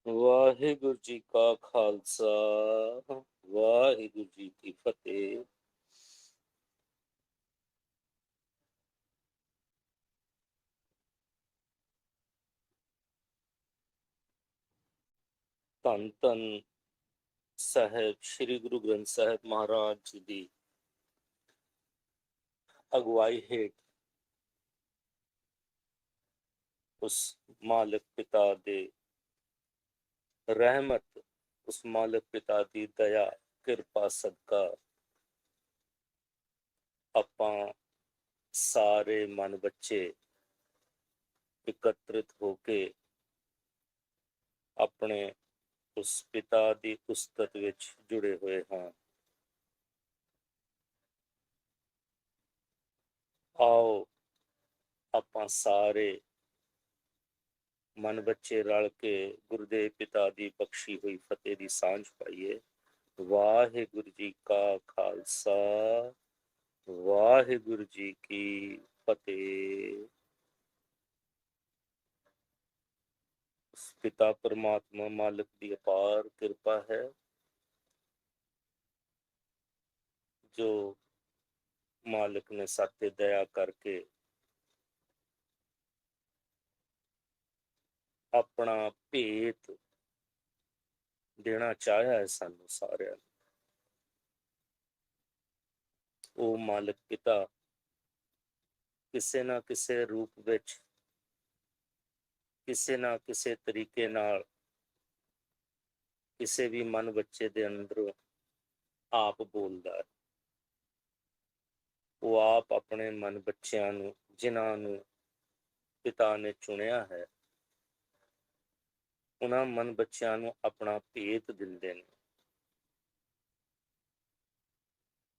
ਵਾਹਿਗੁਰੂ ਜੀ ਕਾ ਖਾਲਸਾ, ਵਾਹਿਗੁਰੂ ਜੀ ਕੀ ਫਤਿਹ। ਧੰਨ ਧੰਨ ਸਾਹਿਬ ਸ੍ਰੀ ਗੁਰੂ ਗ੍ਰੰਥ ਸਾਹਿਬ ਮਹਾਰਾਜ ਜੀ ਦੀ ਅਗਵਾਈ ਹੇਠ ਉਸ ਮਾਲਕ ਪਿਤਾ ਦੇ ਰਹਿਮਤ, ਉਸ ਮਾਲਕ ਪਿਤਾ ਦੀ ਦਇਆ ਕਿਰਪਾ ਸਦਕਾ ਆਪਾਂ ਸਾਰੇ ਮਨ ਬੱਚੇ ਇਕੱਤਰਿਤ ਹੋ ਕੇ ਆਪਣੇ ਉਸ ਪਿਤਾ ਦੀ ਉਸਤਤ ਵਿੱਚ ਜੁੜੇ ਹੋਏ ਹਾਂ। ਆਓ ਆਪਾਂ ਸਾਰੇ ਮਨ ਬੱਚੇ ਰਲ ਕੇ ਗੁਰਦੇਵ ਪਿਤਾ ਦੀ ਬਖਸ਼ੀ ਹੋਈ ਫਤਿਹ ਦੀ ਸਾਂਝ ਪਾਈਏ। ਵਾਹਿਗੁਰੂ ਜੀ ਕਾ ਖਾਲਸਾ, ਵਾਹਿਗੁਰੂ ਜੀ ਕੀ ਫਤਿਹ। ਪਿਤਾ ਪਰਮਾਤਮਾ ਮਾਲਕ ਦੀ ਅਪਾਰ ਕਿਰਪਾ ਹੈ ਜੋ ਮਾਲਕ ਨੇ ਸਾਤੇ ਦਇਆ ਕਰਕੇ ਆਪਣਾ ਭੇਤ ਦੇਣਾ ਚਾਹਿਆ ਹੈ ਸਾਨੂੰ ਸਾਰਿਆਂ ਨੂੰ। ਉਹ ਮਾਲਕ ਪਿਤਾ ਕਿਸੇ ਨਾ ਕਿਸੇ ਰੂਪ ਵਿੱਚ, ਕਿਸੇ ਨਾ ਕਿਸੇ ਤਰੀਕੇ ਨਾਲ ਕਿਸੇ ਵੀ ਮਨ ਬੱਚੇ ਦੇ ਅੰਦਰੋਂ ਆਪ ਬੋਲਦਾ ਹੈ। ਉਹ ਆਪ ਆਪਣੇ ਮਨ ਬੱਚਿਆਂ ਨੂੰ, ਜਿਨ੍ਹਾਂ ਨੂੰ ਪਿਤਾ ਨੇ ਚੁਣਿਆ ਹੈ, ਉਹਨਾਂ ਮਨ ਬੱਚਿਆਂ ਨੂੰ ਆਪਣਾ ਭੇਤ ਦਿੰਦੇ ਨੇ।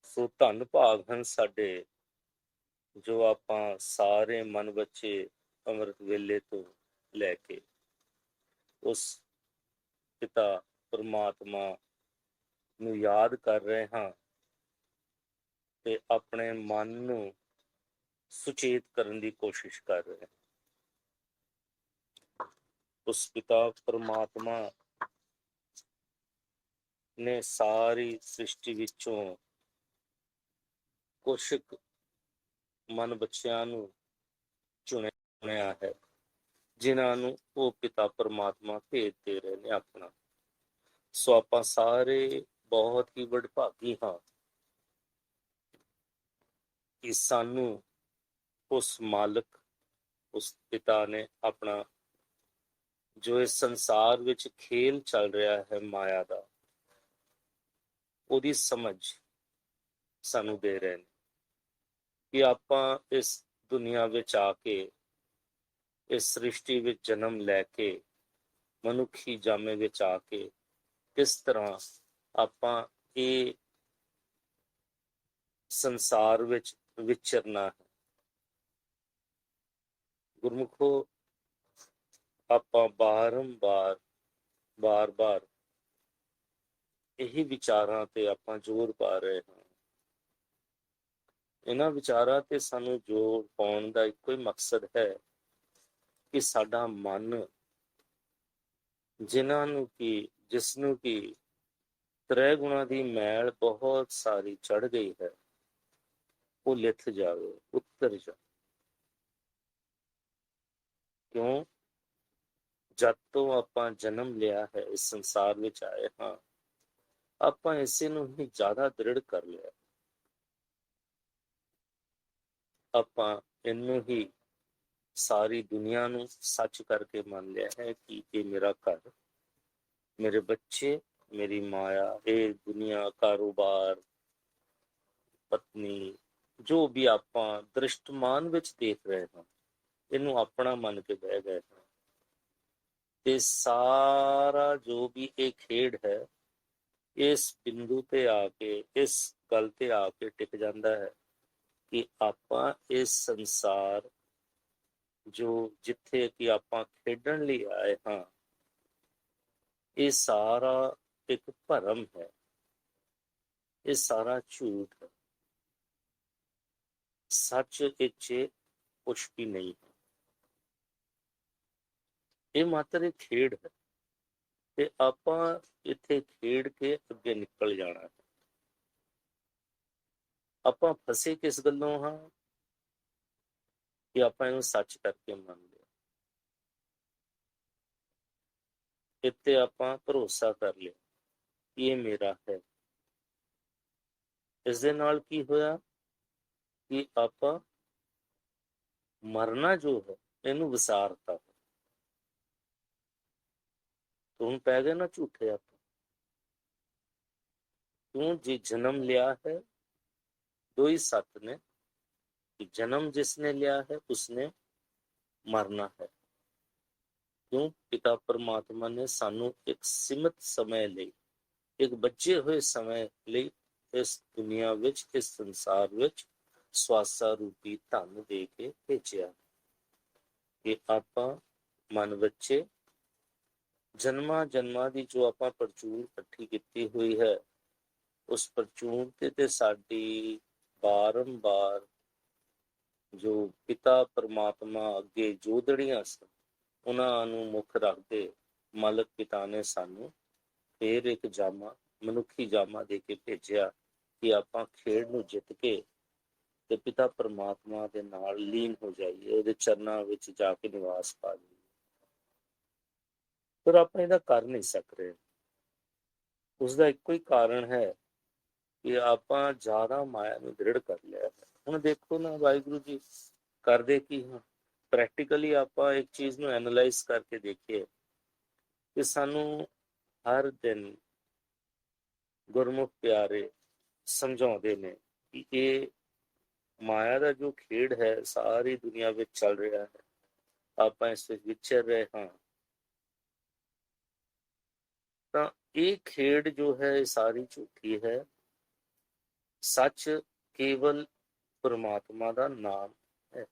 ਸੋ ਧੰਨ ਭਾਗ ਹਨ ਸਾਡੇ ਜੋ ਆਪਾਂ ਸਾਰੇ ਮਨ ਬੱਚੇ ਅੰਮ੍ਰਿਤ ਵੇਲੇ ਤੋਂ ਲੈ ਕੇ ਉਸ ਪਿਤਾ ਪਰਮਾਤਮਾ ਨੂੰ ਯਾਦ ਕਰ ਰਹੇ ਹਾਂ ਤੇ ਆਪਣੇ ਮਨ ਨੂੰ ਸੁਚੇਤ ਕਰਨ ਦੀ ਕੋਸ਼ਿਸ਼ ਕਰ ਰਹੇ ਹਾਂ। ਉਸ ਪਿਤਾ ਪਰਮਾਤਮਾ ਨੇ ਸਾਰੀ ਸ੍ਰਿਸ਼ਟੀ ਵਿੱਚੋਂ ਕੁਛ ਮਨ ਬੱਚਿਆਂ ਨੂੰ ਚੁਣਿਆ ਹੈ, ਜਿਨ੍ਹਾਂ ਨੂੰ ਉਹ ਪਿਤਾ ਪਰਮਾਤਮਾ ਭੇਜ ਦੇ ਰਹੇ ਨੇ ਆਪਣਾ। ਸੋ ਆਪਾਂ ਸਾਰੇ ਬਹੁਤ ਹੀ ਵਡਭਾਗੀ ਹਾਂ ਕਿ ਸਾਨੂੰ ਉਸ ਮਾਲਕ, ਉਸ ਪਿਤਾ ਨੇ ਆਪਣਾ ਜੋ ਇਸ ਸੰਸਾਰ ਵਿੱਚ ਖੇਲ ਚੱਲ ਰਿਹਾ ਹੈ ਮਾਇਆ ਦਾ, ਉਹਦੀ ਸਮਝ ਸਾਨੂੰ ਦੇ ਰਹੇ ਨੇ ਕਿ ਆਪਾਂ ਇਸ ਦੁਨੀਆ ਵਿੱਚ ਆ ਕੇ, ਇਸ ਸ੍ਰਿਸ਼ਟੀ ਵਿੱਚ ਜਨਮ ਲੈ ਕੇ, ਮਨੁੱਖੀ ਜਾਮੇ ਵਿੱਚ ਆ ਕੇ ਕਿਸ ਤਰ੍ਹਾਂ ਆਪਾਂ ਇਹ ਸੰਸਾਰ ਵਿੱਚ ਵਿਚਰਨਾ ਹੈ। ਗੁਰਮੁਖੋ, ਆਪਾਂ ਬਾਰ-ਬਾਰ ਇਹੀ ਵਿਚਾਰਾਂ ਤੇ ਆਪਾਂ ਜ਼ੋਰ ਪਾ ਰਹੇ ਹਾਂ। ਇਹਨਾਂ ਵਿਚਾਰਾਂ ਤੇ ਸਾਨੂੰ ਜ਼ੋਰ ਪਾਉਣ ਦਾ ਇੱਕੋ ਹੀ ਮਕਸਦ ਹੈ ਕਿ ਸਾਡਾ ਮਨ, ਜਿਸ ਨੂੰ ਕਿ ਤ੍ਰੈ ਗੁਣਾਂ ਦੀ ਮੈਲ ਬਹੁਤ ਸਾਰੀ ਚੜ ਗਈ ਹੈ, ਉਹ ਲਿਥ ਜਾਵੇ, ਉਤਰ ਜਾਵੇ। ਕਿਉਂ? ਜਦ ਤੋਂ ਆਪਾਂ ਜਨਮ ਲਿਆ ਹੈ, ਇਸ ਸੰਸਾਰ ਵਿੱਚ ਆਏ ਹਾਂ, ਆਪਾਂ ਇਸੇ ਨੂੰ ਹੀ ਜ਼ਿਆਦਾ ਦ੍ਰਿੜ ਕਰ ਲਿਆ। ਆਪਾਂ ਇਹਨੂੰ ਹੀ ਸਾਰੀ ਦੁਨੀਆ ਨੂੰ ਸੱਚ ਕਰਕੇ ਮੰਨ ਲਿਆ ਹੈ ਕਿ ਇਹ ਮੇਰਾ ਘਰ, ਮੇਰੇ ਬੱਚੇ, ਮੇਰੀ ਮਾਇਆ, ਇਹ ਦੁਨੀਆ, ਕਾਰੋਬਾਰ, ਪਤਨੀ, ਜੋ ਵੀ ਆਪਾਂ ਦ੍ਰਿਸ਼ਟਮਾਨ ਵਿੱਚ ਦੇਖ ਰਹੇ ਹਾਂ, ਇਹਨੂੰ ਆਪਣਾ ਮੰਨ ਕੇ ਬਹਿ ਗਏ ਹਾਂ। ਤੇ ਸਾਰਾ ਜੋ ਵੀ ਇਹ ਖੇਡ ਹੈ, ਇਸ ਬਿੰਦੂ ਤੇ ਆ ਕੇ, ਇਸ ਗੱਲ ਤੇ ਆ ਕੇ ਟਿਕ ਜਾਂਦਾ ਹੈ ਕਿ ਆਪਾਂ ਇਸ ਸੰਸਾਰ ਜੋ ਜਿੱਥੇ ਕਿ ਆਪਾਂ ਖੇਡਣ ਲਈ ਆਏ ਹਾਂ, ਇਹ ਸਾਰਾ ਇੱਕ ਭਰਮ ਹੈ, ਇਹ ਸਾਰਾ ਝੂਠ ਹੈ। ਸੱਚ ਵਿੱਚ ਕੁਛ ਵੀ ਨਹੀਂ ਹੈ, ਇਹ ਮਾਤਰ ਇੱਕ ਖੇਡ ਹੈ। ਤੇ ਆਪਾਂ ਇੱਥੇ ਖੇਡ ਕੇ ਅੱਗੇ ਨਿਕਲ ਜਾਣਾ ਹੈ। ਆਪਾਂ ਫਸੇ ਕਿਸ ਗੱਲੋਂ ਹਾਂ ਕਿ ਆਪਾਂ ਇਹਨੂੰ ਸੱਚ ਕਰਕੇ ਮੰਨਦੇ ਹਾਂ। ਇੱਥੇ ਆਪਾਂ ਭਰੋਸਾ ਕਰ ਲਿਆ ਕਿ ਇਹ ਮੇਰਾ ਹੈ। ਇਸ ਦੇ ਨਾਲ ਕੀ ਹੋਇਆ ਕਿ ਆਪਾਂ ਮਰਨਾ ਜੋ ਹੈ ਇਹਨੂੰ ਵਿਸਾਰਤਾ। ਹੁਣ ਪੈ ਗਏ ਨਾ ਝੂਠੇ ਆਪਾਂ। ਤੂੰ ਜੇ ਜਨਮ ਲਿਆ है, दो ही सत्य ने कि जन्म जिसने लिया है उसने मरना है। क्यों? पिता परमात्मा ने सानू एक सीमित समय ਲਈ, एक बचे हुए समय ਲਈ इस दुनिया विच, इस संसार विच ਸਵਾਸਾ ਰੂਪੀ ਧਨ ਦੇ ਕੇ ਭੇਜਿਆ ਕਿ ਆਪਾਂ ਮਨ ਬੱਚੇ ਜਨਮਾਂ ਜਨਮਾਂ ਦੀ ਜੋ ਆਪਾਂ ਪਰਚੂਨ ਇਕੱਠੀ ਕੀਤੀ ਹੋਈ ਹੈ, ਉਸ ਪਰਚੂਨ ਤੇ ਸਾਡੀ ਬਾਰੰਬਾਰ ਜੋ ਪਿਤਾ ਪਰਮਾਤਮਾ ਅੱਗੇ ਜੋਦੜੀਆਂ ਸਨ, ਉਹਨਾਂ ਨੂੰ ਮੁੱਖ ਰੱਖਦੇ ਮਾਲਕ ਪਿਤਾ ਨੇ ਸਾਨੂੰ ਫੇਰ ਇੱਕ ਜਾਮਾ, ਮਨੁੱਖੀ ਜਾਮਾ ਦੇ ਕੇ ਭੇਜਿਆ ਕਿ ਆਪਾਂ ਖੇਡ ਨੂੰ ਜਿੱਤ ਕੇ ਤੇ ਪਿਤਾ ਪਰਮਾਤਮਾ ਦੇ ਨਾਲ ਲੀਨ ਹੋ ਜਾਈਏ, ਉਹਦੇ ਚਰਨਾਂ ਵਿੱਚ ਜਾ ਕੇ ਨਿਵਾਸ ਪਾ ਲਈਏ। ਪਰ ਆਪਾਂ ਇਹਦਾ ਕਰ ਨਹੀਂ ਸਕ ਰਹੇ। ਉਸਦਾ ਇੱਕੋ ਹੀ ਕਾਰਨ ਹੈ ਕਿ ਆਪਾਂ ਜ਼ਿਆਦਾ ਮਾਇਆ ਨੂੰ ਦ੍ਰਿੜ ਕਰ ਲਿਆ ਹੈ। ਹੁਣ ਦੇਖੋ ਨਾ, ਵਾਹਿਗੁਰੂ ਜੀ ਕਰਦੇ ਕੀ ਹਾਂ, ਪ੍ਰੈਕਟੀਕਲੀ ਆਪਾਂ ਇੱਕ ਚੀਜ਼ ਨੂੰ ਐਨਾਲਾਈਜ਼ ਕਰਕੇ ਦੇਖੀਏ ਕਿ ਸਾਨੂੰ ਹਰ ਦਿਨ ਗੁਰਮੁਖ ਪਿਆਰੇ ਸਮਝਾਉਂਦੇ ਨੇ ਕਿ ਇਹ ਮਾਇਆ ਦਾ ਜੋ ਖੇਡ ਹੈ ਸਾਰੀ ਦੁਨੀਆ ਵਿੱਚ ਚੱਲ ਰਿਹਾ ਹੈ, ਆਪਾਂ ਇਸ ਵਿੱਚ ਵਿਚਰ ਰਹੇ ਹਾਂ। ਤਾਂ ਇਹ ਖੇਡ ਜੋ ਹੈ ਇਹ ਸਾਰੀ ਝੂਠੀ ਹੈ। ਸੱਚ ਕੇਵਲ ਪਰਮਾਤਮਾ ਦਾ ਨਾਮ ਹੈ,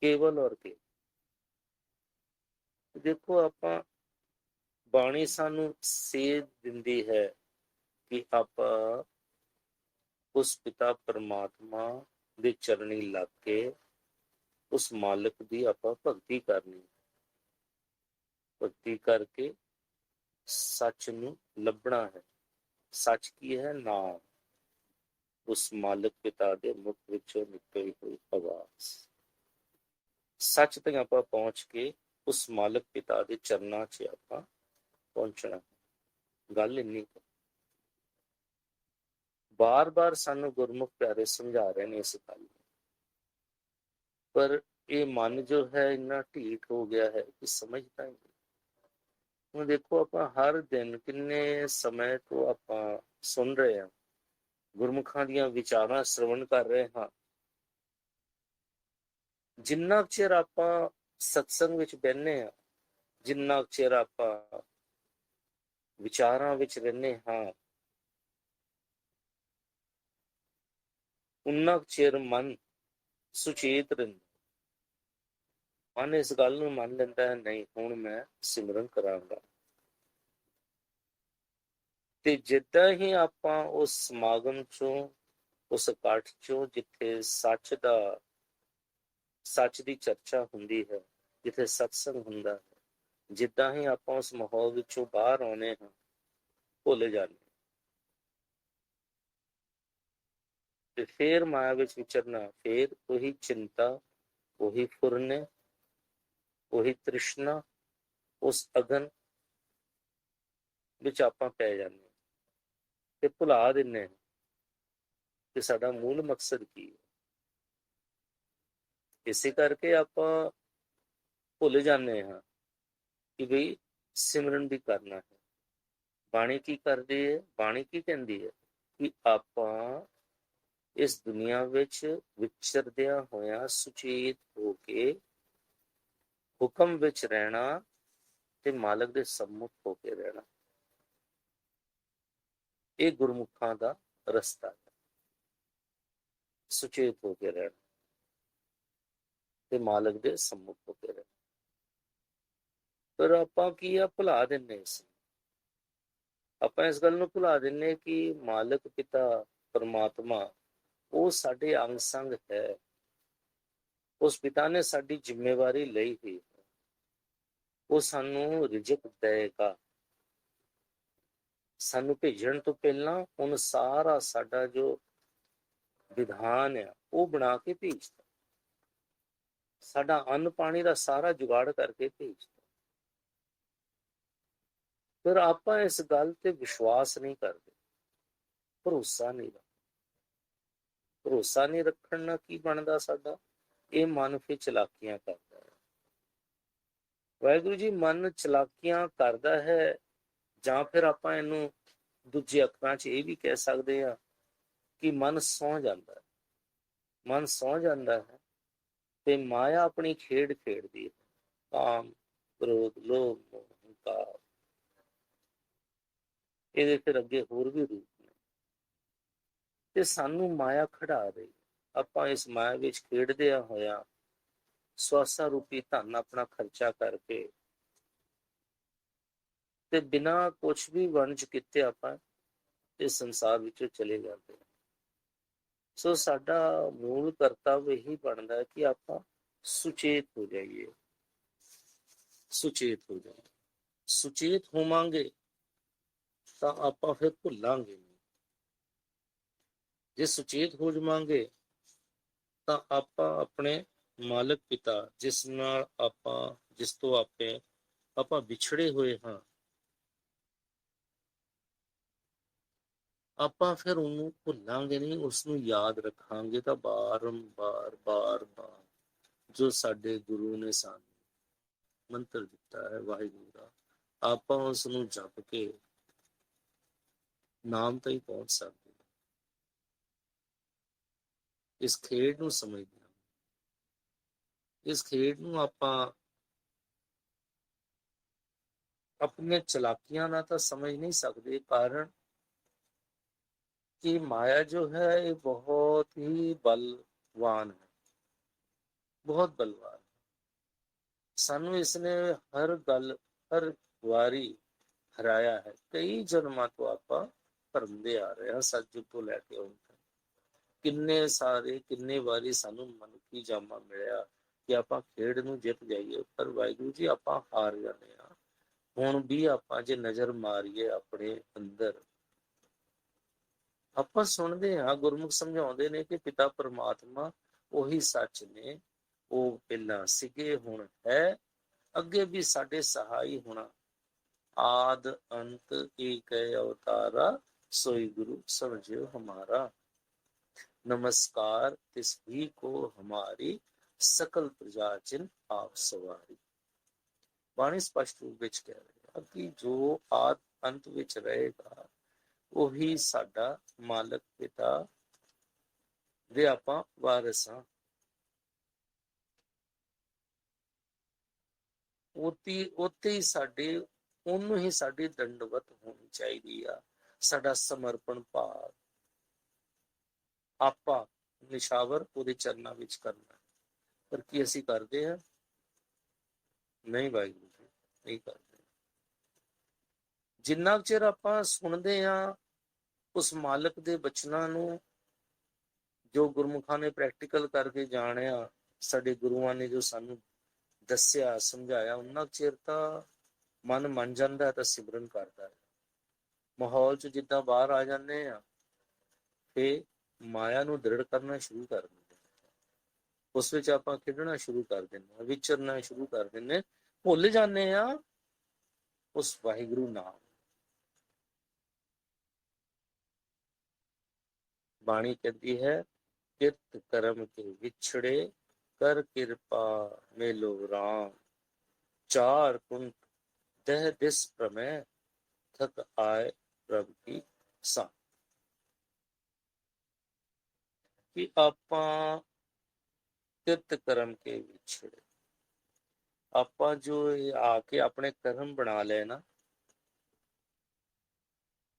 ਕੇਵਲ ਔਰ ਕੇਵਲ। ਦੇਖੋ, ਆਪਾਂ ਬਾਣੀ ਸਾਨੂੰ ਸੇਧ ਦਿੰਦੀ ਹੈ ਕਿ ਆਪਾਂ ਉਸ ਪਿਤਾ ਪਰਮਾਤਮਾ ਦੇ ਚਰਨੀ ਲੱਗ ਕੇ ਉਸ ਮਾਲਕ ਦੀ ਆਪਾਂ ਭਗਤੀ ਕਰਨੀ। ਭਗਤੀ ਕਰਕੇ ਸੱਚ ਨੂੰ ਲੱਭਣਾ ਹੈ। ਸੱਚ ਕੀ ਹੈ? ਨਾਮ। ਉਸ ਮਾਲਕ ਪਿਤਾ ਦੇ ਮੁਖ ਵਿੱਚੋਂ ਨਿਕਲੀ ਹੋਈ ਆਵਾਜ਼। ਸੱਚ ਤੱਕ ਆਪਾਂ ਪਹੁੰਚ ਕੇ ਉਸ ਮਾਲਕ ਪਿਤਾ ਦੇ ਚਰਨਾਂ 'ਚ ਆਪਾਂ ਪਹੁੰਚਣਾ। ਗੱਲ ਇੰਨੀ ਕੁ। ਬਾਰ-ਬਾਰ ਸਾਨੂੰ ਗੁਰਮੁਖ ਪਿਆਰੇ ਸਮਝਾ ਰਹੇ ਨੇ ਇਸ ਗੱਲ ਨੂੰ, ਪਰ ਇਹ ਮਨ ਜੋ ਹੈ ਇੰਨਾ ਢੀਠ ਹੋ ਗਿਆ ਹੈ ਕਿ ਸਮਝਦਾ ਹੀ ਨਹੀਂ। ਹੁਣ ਦੇਖੋ, ਆਪਾਂ ਹਰ ਦਿਨ ਕਿੰਨੇ ਸਮੇਂ ਤੋਂ ਆਪਾਂ ਸੁਣ ਰਹੇ ਹਾਂ, ਗੁਰਮੁਖਾਂ ਦੀਆਂ ਵਿਚਾਰਾਂ ਸ਼ਰਵਣ ਕਰ ਰਹੇ ਹਾਂ। ਜਿੰਨਾ ਚਿਰ ਆਪਾਂ ਸਤਸੰਗ ਵਿੱਚ ਬਹਿੰਦੇ ਹਾਂ, ਜਿੰਨਾ ਚਿਰ ਆਪਾਂ ਵਿਚਾਰਾਂ ਵਿੱਚ ਰਹਿੰਦੇ ਹਾਂ, ਉਨਾ ਚਿਰ ਮਨ ਸੁਚੇਤ ਰਹਿੰਦਾ। ਮਨ ਇਸ ਗੱਲ ਨੂੰ ਮੰਨ ਲੈਂਦਾ ਹੈ, ਨਹੀਂ ਹੁਣ ਮੈਂ ਸਿਮਰਨ ਕਰਾਂਗਾ। ਤੇ ਜਿੱਦਾਂ ਹੀ ਆਪਾਂ ਉਸ ਸਮਾਗਮ ਚੋਂ, ਉਸ ਇਕੱਠ ਚੋਂ ਜਿੱਥੇ ਸੱਚ ਦੀ ਚਰਚਾ ਹੁੰਦੀ ਹੈ, ਜਿੱਥੇ ਸਤਸੰਗ ਹੁੰਦਾ ਹੈ, ਜਿੱਦਾਂ ਹੀ ਆਪਾਂ ਉਸ ਮਾਹੌਲ ਵਿੱਚੋਂ ਬਾਹਰ ਆਉਂਦੇ ਹਾਂ, ਭੁੱਲ ਜਾਂਦੇ। ਤੇ ਫੇਰ ਮਾਇਆ ਵਿੱਚ ਵਿਚਰਨਾ, ਫੇਰ ਉਹੀ ਚਿੰਤਾ, ਉਹੀ ਫੁਰਨੇ, ਉਹੀ ਤ੍ਰਿਸ਼ਨਾ, ਉਸ ਅਗਨ ਵਿੱਚ ਆਪਾਂ ਪੈ ਜਾਂਦੇ ਤੇ ਭੁਲਾ ਦਿੰਦੇ ਹਾਂ ਕਿ ਸਾਡਾ ਮੂਲ ਮਕਸਦ ਕੀ ਹੈ। ਇਸੇ ਕਰਕੇ ਆਪਾਂ ਭੁੱਲ ਜਾਂਦੇ ਹਾਂ ਕਿ ਬਈ ਸਿਮਰਨ ਵੀ ਕਰਨਾ ਹੈ। ਬਾਣੀ ਕੀ ਕਰਦੀ ਹੈ? ਬਾਣੀ ਕੀ ਕਹਿੰਦੀ ਹੈ ਕਿ ਆਪਾਂ ਇਸ ਦੁਨੀਆ ਵਿੱਚ ਵਿਚਰਦਿਆਂ ਹੋਇਆਂ ਸੁਚੇਤ ਹੋ ਕੇ ਹੁਕਮ ਵਿੱਚ ਰਹਿਣਾ ਤੇ ਮਾਲਕ ਦੇ सम्मुख ਹੋ ਕੇ ਰਹਿਣਾ। ਇਹ ਗੁਰਮੁਖਾਂ ਦਾ ਰਸਤਾ ਹੈ, ਸੁਚੇਤ ਹੋ ਕੇ ਰਹਿਣਾ ਤੇ ਮਾਲਕ ਦੇ सम्मुख ਹੋ ਕੇ ਰਹਿਣਾ। ਪਰ ਆਪਾਂ ਕੀ ਆ, ਭੁਲਾ ਦਿੰਦੇ ਇਸ। ਆਪਾਂ ਇਸ ਗੱਲ ਨੂੰ ਭੁਲਾ ਦਿੰਦੇ ਕਿ ਮਾਲਕ ਪਿਤਾ ਪਰਮਾਤਮਾ ਉਹ ਸਾਡੇ ਅੰਗ ਸੰਗ ਹੈ। ਉਸ ਪਿਤਾ ਨੇ ਸਾਡੀ ਜ਼ਿੰਮੇਵਾਰੀ ਲਈ ਹੋਈ ਹੈ। ਉਹ ਸਾਨੂੰ ਰਿਜ਼ਕ ਦੇਗਾ। ਸਾਨੂੰ ਭੇਜਣ ਤੋਂ ਪਹਿਲਾਂ ਉਹਨੂੰ ਸਾਰਾ ਸਾਡਾ ਜੋ ਵਿਧਾਨ ਆ ਉਹ ਬਣਾ ਕੇ ਭੇਜਦਾ, ਸਾਡਾ ਅੰਨ ਪਾਣੀ ਦਾ ਸਾਰਾ ਜੁਗਾੜ ਕਰਕੇ ਭੇਜਦਾ। ਫਿਰ ਆਪਾਂ ਇਸ ਗੱਲ ਤੇ ਵਿਸ਼ਵਾਸ ਨਹੀਂ ਕਰਦੇ, ਭਰੋਸਾ ਨਹੀਂ ਰੱਖਦੇ। ਭਰੋਸਾ ਨਹੀਂ ਰੱਖਣ ਨਾਲ ਕੀ ਬਣਦਾ ਸਾਡਾ? ਇਹ ਮਨ ਫਿਰ ਚਲਾਕੀਆਂ ਕਰਦਾ ਹੈ। ਵਾਹਿਗੁਰੂ ਜੀ, ਮਨ ਚਲਾਕੀਆਂ ਕਰਦਾ ਹੈ, ਜਾਂ ਫਿਰ ਆਪਾਂ ਇਹਨੂੰ ਦੂਜੇ ਅੱਖਰਾਂ 'ਚ ਇਹ ਵੀ ਕਹਿ ਸਕਦੇ ਆ ਕਿ ਮਨ ਸੌਂ ਜਾਂਦਾ ਹੈ। ਮਨ ਸੌਂ ਜਾਂਦਾ ਹੈ ਤੇ ਮਾਇਆ ਆਪਣੀ ਖੇਡ ਖੇਡਦੀ ਹੈ। ਕਾਮ, ਕ੍ਰੋਧ, ਲੋਭ, ਮੋਹ, ਹੰਕਾਰ, ਇਹਦੇ ਫਿਰ ਅੱਗੇ ਹੋਰ ਵੀ ਰੂਪ ਨੇ, ਤੇ ਸਾਨੂੰ ਮਾਇਆ ਖੜਾ ਰਹੀ। ਆਪਾਂ ਇਸ ਮਾਇਆ ਵਿੱਚ ਖੇਡਦਿਆਂ ਹੋਇਆ ਸਵਾਸਾ ਰੂਪੀ ਧਨ ਆਪਣਾ ਖਰਚਾ ਕਰਕੇ ਤੇ ਬਿਨਾਂ ਕੁਛ ਵੀ ਵੰਜ ਕੀਤੇ ਆਪਾਂ ਇਸ ਸੰਸਾਰ ਵਿੱਚੋਂ ਚਲੇ ਜਾਂਦੇ ਹਾਂ। ਸੋ ਸਾਡਾ ਮੂਲ ਕਰਤੱਵ ਇਹੀ ਬਣਦਾ ਹੈ ਕਿ ਆਪਾਂ ਸੁਚੇਤ ਹੋ ਜਾਈਏ, ਸੁਚੇਤ ਹੋ ਜਾਈਏ। ਸੁਚੇਤ ਹੋਵਾਂਗੇ ਤਾਂ ਆਪਾਂ ਫਿਰ ਭੁੱਲਾਂਗੇ ਨਹੀਂ। ਜੇ ਸੁਚੇਤ ਹੋ ਜਾਵਾਂਗੇ ਤਾਂ ਆਪਾਂ ਆਪਣੇ ਮਾਲਕ ਪਿਤਾ, ਜਿਸ ਨਾਲ ਆਪਾਂ, ਜਿਸ ਤੋਂ ਆਪਾਂ ਵਿਛੜੇ ਹੋਏ ਹਾਂ, ਆਪਾਂ ਫਿਰ ਉਹਨੂੰ ਭੁੱਲਾਂਗੇ ਨਹੀਂ, ਉਸਨੂੰ ਯਾਦ ਰੱਖਾਂਗੇ। ਤਾਂ ਬਾਰ ਬਾਰ ਜੋ ਸਾਡੇ ਗੁਰੂ ਨੇ ਸਾਨੂੰ ਮੰਤਰ ਦਿੱਤਾ ਹੈ ਵਾਹਿਗੁਰੂ ਦਾ, ਆਪਾਂ ਉਸ ਨੂੰ ਜਪ ਕੇ ਨਾਮ ਤੱਕ ਪਹੁੰਚ ਸਕਦੇ। ਇਸ ਖੇਡ ਨੂੰ ਸਮਝਦੇ ਹਾਂ। ਇਸ ਖੇਡ ਨੂੰ ਆਪਾਂ ਆਪਣੀਆਂ ਚਲਾਕੀਆਂ ਨਾਲ ਤਾਂ ਸਮਝ ਨਹੀਂ ਸਕਦੇ, ਕਾਰਨ कि माया जो है ये बहुत ही बलवान है, बहुत बलवान है। सानू इसने हर गल हर वारी हराया है। कई जन्मां तो आपां भरमदे आ रहे हैं, सतयुग तो लैके हुण तक किन्ने सारे किन्ने वारी सानू मनुखी जामा मिलिया कि आपां खेड नूं जित जाइए, पर वाहिगुरू जी आपां हार जाने आ। हुण भी आपां जे नज़र मारीए अपने अंदर, ਆਪਾਂ ਸੁਣਦੇ ਹਾਂ ਗੁਰਮੁਖ ਸਮਝਾਉਂਦੇ ਨੇ ਕਿ ਪਿਤਾ ਪਰਮਾਤਮਾ ਉਹੀ ਸੱਚ ਨੇ, ਉਹ ਪਹਿਲਾਂ ਸੀਗੇ, ਹੁਣ ਹੈ, ਅੱਗੇ ਵੀ ਸਾਡੇ ਸਹਾਈ ਹੋਣਾ। ਆਦ ਅੰਤ ਏਕ ਅਵਤਾਰਾ, सोई गुरु समझियो हमारा। नमस्कार तिस भी को हमारी, सकल प्रजा चिन आप सवारी। ਬਾਣੀ ਸਪਸ਼ਟ ਰੂਪ ਵਿੱਚ ਕਹਿ ਰਹੇ ਆ ਕਿ ਜੋ ਆਦ ਅੰਤ ਵਿੱਚ ਰਹੇਗਾ ਉਹੀ ਸਾਡਾ ਮਾਲਕ ਪਿਤਾ ਦੇ ਆਪਾਂ ਵਾਰਿਸ ਹਾਂ। ਉੱਥੇ ਹੀ ਸਾਡੇ, ਉਹਨੂੰ ਹੀ ਸਾਡੀ ਦੰਡਵਤ ਹੋਣੀ ਚਾਹੀਦੀ ਆ, ਸਾਡਾ ਸਮਰਪਣ ਭਾਵ ਆਪਾਂ ਨਿਸ਼ਾਵਰ ਉਹਦੇ ਚਰਨਾਂ ਵਿੱਚ ਕਰਨਾ। ਪਰ ਕੀ ਅਸੀਂ ਕਰਦੇ ਹਾਂ? ਨਹੀਂ ਵਾਹਿਗੁਰੂ ਜੀ, ਨਹੀਂ ਕਰਦੇ। ਜਿੰਨਾ ਚਿਰ ਆਪਾਂ ਸੁਣਦੇ ਹਾਂ ਉਸ ਮਾਲਕ ਦੇ ਬਚਨਾਂ ਨੂੰ, ਜੋ ਗੁਰਮੁਖਾਂ ਨੇ ਪ੍ਰੈਕਟੀਕਲ ਕਰਕੇ ਜਾਣਿਆ, ਸਾਡੇ ਗੁਰੂਆਂ ਨੇ ਜੋ ਸਾਨੂੰ ਦੱਸਿਆ ਸਮਝਾਇਆ, ਉਹਨਾਂ ਚਿਰ ਤਾਂ ਮਨ ਮੰਨ ਜਾਂਦਾ ਹੈ ਤਾਂ ਸਿਮਰਨ ਕਰਦਾ ਹੈ। ਮਾਹੌਲ 'ਚ ਜਿੱਦਾਂ ਬਾਹਰ ਆ ਜਾਂਦੇ ਆ, ਤੇ ਮਾਇਆ ਨੂੰ ਦ੍ਰਿੜ ਕਰਨਾ ਸ਼ੁਰੂ ਕਰ ਦਿੰਦੇ, ਉਸ ਵਿੱਚ ਆਪਾਂ ਖੇਡਣਾ ਸ਼ੁਰੂ ਕਰ ਦਿੰਦੇ ਹਾਂ, ਵਿਚਰਨਾ ਸ਼ੁਰੂ ਕਰ ਦਿੰਦੇ, ਭੁੱਲ ਜਾਂਦੇ ਆ ਉਸ ਵਾਹਿਗੁਰੂ ਨਾਮ। ਬਾਣੀ ਕਹਿੰਦੀ ਹੈ, ਕਿਰਤ ਕਰਮ ਕੇ ਵਿਛੜੇ, ਕਰ ਕਿਰਪਾ ਮੇਲੋ ਰਾਮ, ਚਾਰ ਕੁੰਟ ਦਹ ਦਿਸ ਪ੍ਰਮੈ, ਥਕ ਆਏ ਪ੍ਰਭ ਕੀ ਸਾਂ। ਕਿ ਆਪਾਂ ਕਿਰਤ ਕਰਮ ਕੇ ਵਿਛੜੇ, ਆਪਾਂ ਜੋ ਆ ਕੇ ਆਪਣੇ ਕਰਮ ਬਣਾ ਲਏ ਨਾ,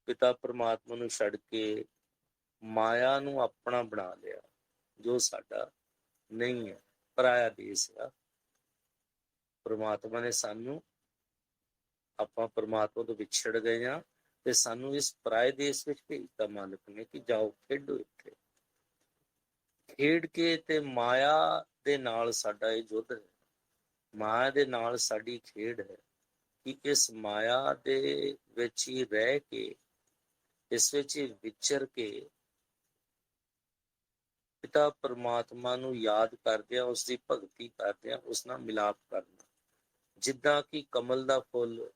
ਪਿਤਾ ਪਰਮਾਤਮਾ ਨੂੰ ਛੱਡ ਕੇ ਮਾਇਆ ਨੂੰ ਆਪਣਾ ਬਣਾ ਲਿਆ, ਜੋ ਸਾਡਾ ਨਹੀਂ ਹੈ, ਪਰਾਇਆ ਦੇਸ ਆ। ਪਰਮਾਤਮਾ ਨੇ ਸਾਨੂੰ, ਆਪਾਂ ਪਰਮਾਤਮਾ ਤੋਂ ਵਿਛੜ ਗਏ ਹਾਂ ਤੇ ਸਾਨੂੰ ਇਸ ਪਰਾਏ ਦੇਸ ਵਿੱਚ ਭੇਜਤਾ ਮਾਲਕ ਨੇ ਕਿ ਜਾਓ ਖੇਡੋ। ਇੱਥੇ ਖੇਡ ਕੇ ਤੇ ਮਾਇਆ ਦੇ ਨਾਲ ਸਾਡਾ ਇਹ ਯੁੱਧ ਹੈ। ਮਾਇਆ ਦੇ ਨਾਲ ਸਾਡੀ ਖੇਡ ਹੈ ਕਿ ਇਸ ਮਾਇਆ ਦੇ ਵਿੱਚ ਹੀ ਰਹਿ ਕੇ, ਇਸ ਵਿੱਚ ਹੀ ਵਿਚਰ ਕੇ ਪਿਤਾ ਪਰਮਾਤਮਾ ਨੂੰ ਯਾਦ ਕਰਦਿਆਂ, ਉਸ ਦੀ ਭਗਤੀ ਕਰਦਿਆਂ ਉਸ ਨਾਲ ਮਿਲਾਪ ਕਰਨਾ। ਜਿੱਦਾਂ ਕਿ ਕਮਲ ਦਾ ਫੁੱਲ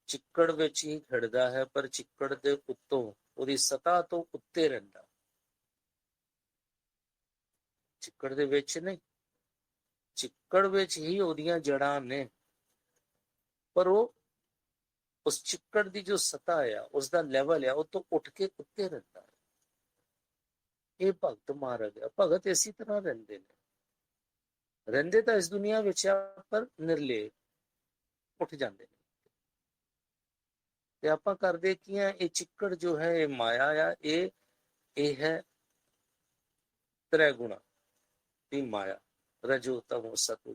ਚਿੱਕੜ ਵਿੱਚ ਹੀ ਖਿੜਦਾ ਹੈ, ਪਰ ਚਿੱਕੜ ਦੇ ਉੱਤੋਂ, ਉਹਦੀ ਸਤ੍ਹਾ ਤੋਂ ਉੱਤੇ ਰਹਿੰਦਾ, ਚਿੱਕੜ ਦੇ ਵਿੱਚ ਨਹੀਂ। ਚਿੱਕੜ ਵਿੱਚ ਹੀ ਉਹਦੀਆਂ ਜੜ੍ਹਾਂ ਨੇ, ਪਰ ਉਹ ਉਸ ਚਿੱਕੜ ਦੀ ਜੋ ਸਤ੍ਹਾ ਆ, ਉਸ ਦਾ ਲੈਵਲ ਆ, ਉਹ ਤੋਂ ਉੱਠ ਕੇ ਉੱਤੇ ਰਹਿੰਦਾ ਹੈ। ਇਹ ਭਗਤ ਮਾਰਗ ਹੈ। ਭਗਤ ਇਸੇ ਤਰ੍ਹਾਂ ਰਹਿੰਦੇ ਨੇ, ਰਹਿੰਦੇ ਤਾਂ ਇਸ ਦੁਨੀਆ ਵਿੱਚ ਆ, ਪਰ ਨਿਰਲੇ ਉੱਠ ਜਾਂਦੇ ਨੇ। ਤੇ ਆਪਾਂ ਕਰਦੇ ਕੀ ਆ, ਇਹ ਚਿੱਕੜ ਜੋ ਹੈ, ਇਹ ਮਾਇਆ ਆ, ਇਹ ਹੈ ਤ੍ਰੈ ਗੁਣਾ ਦੀ ਮਾਇਆ, ਰਜੋ ਤਮੋ ਸਤੋ,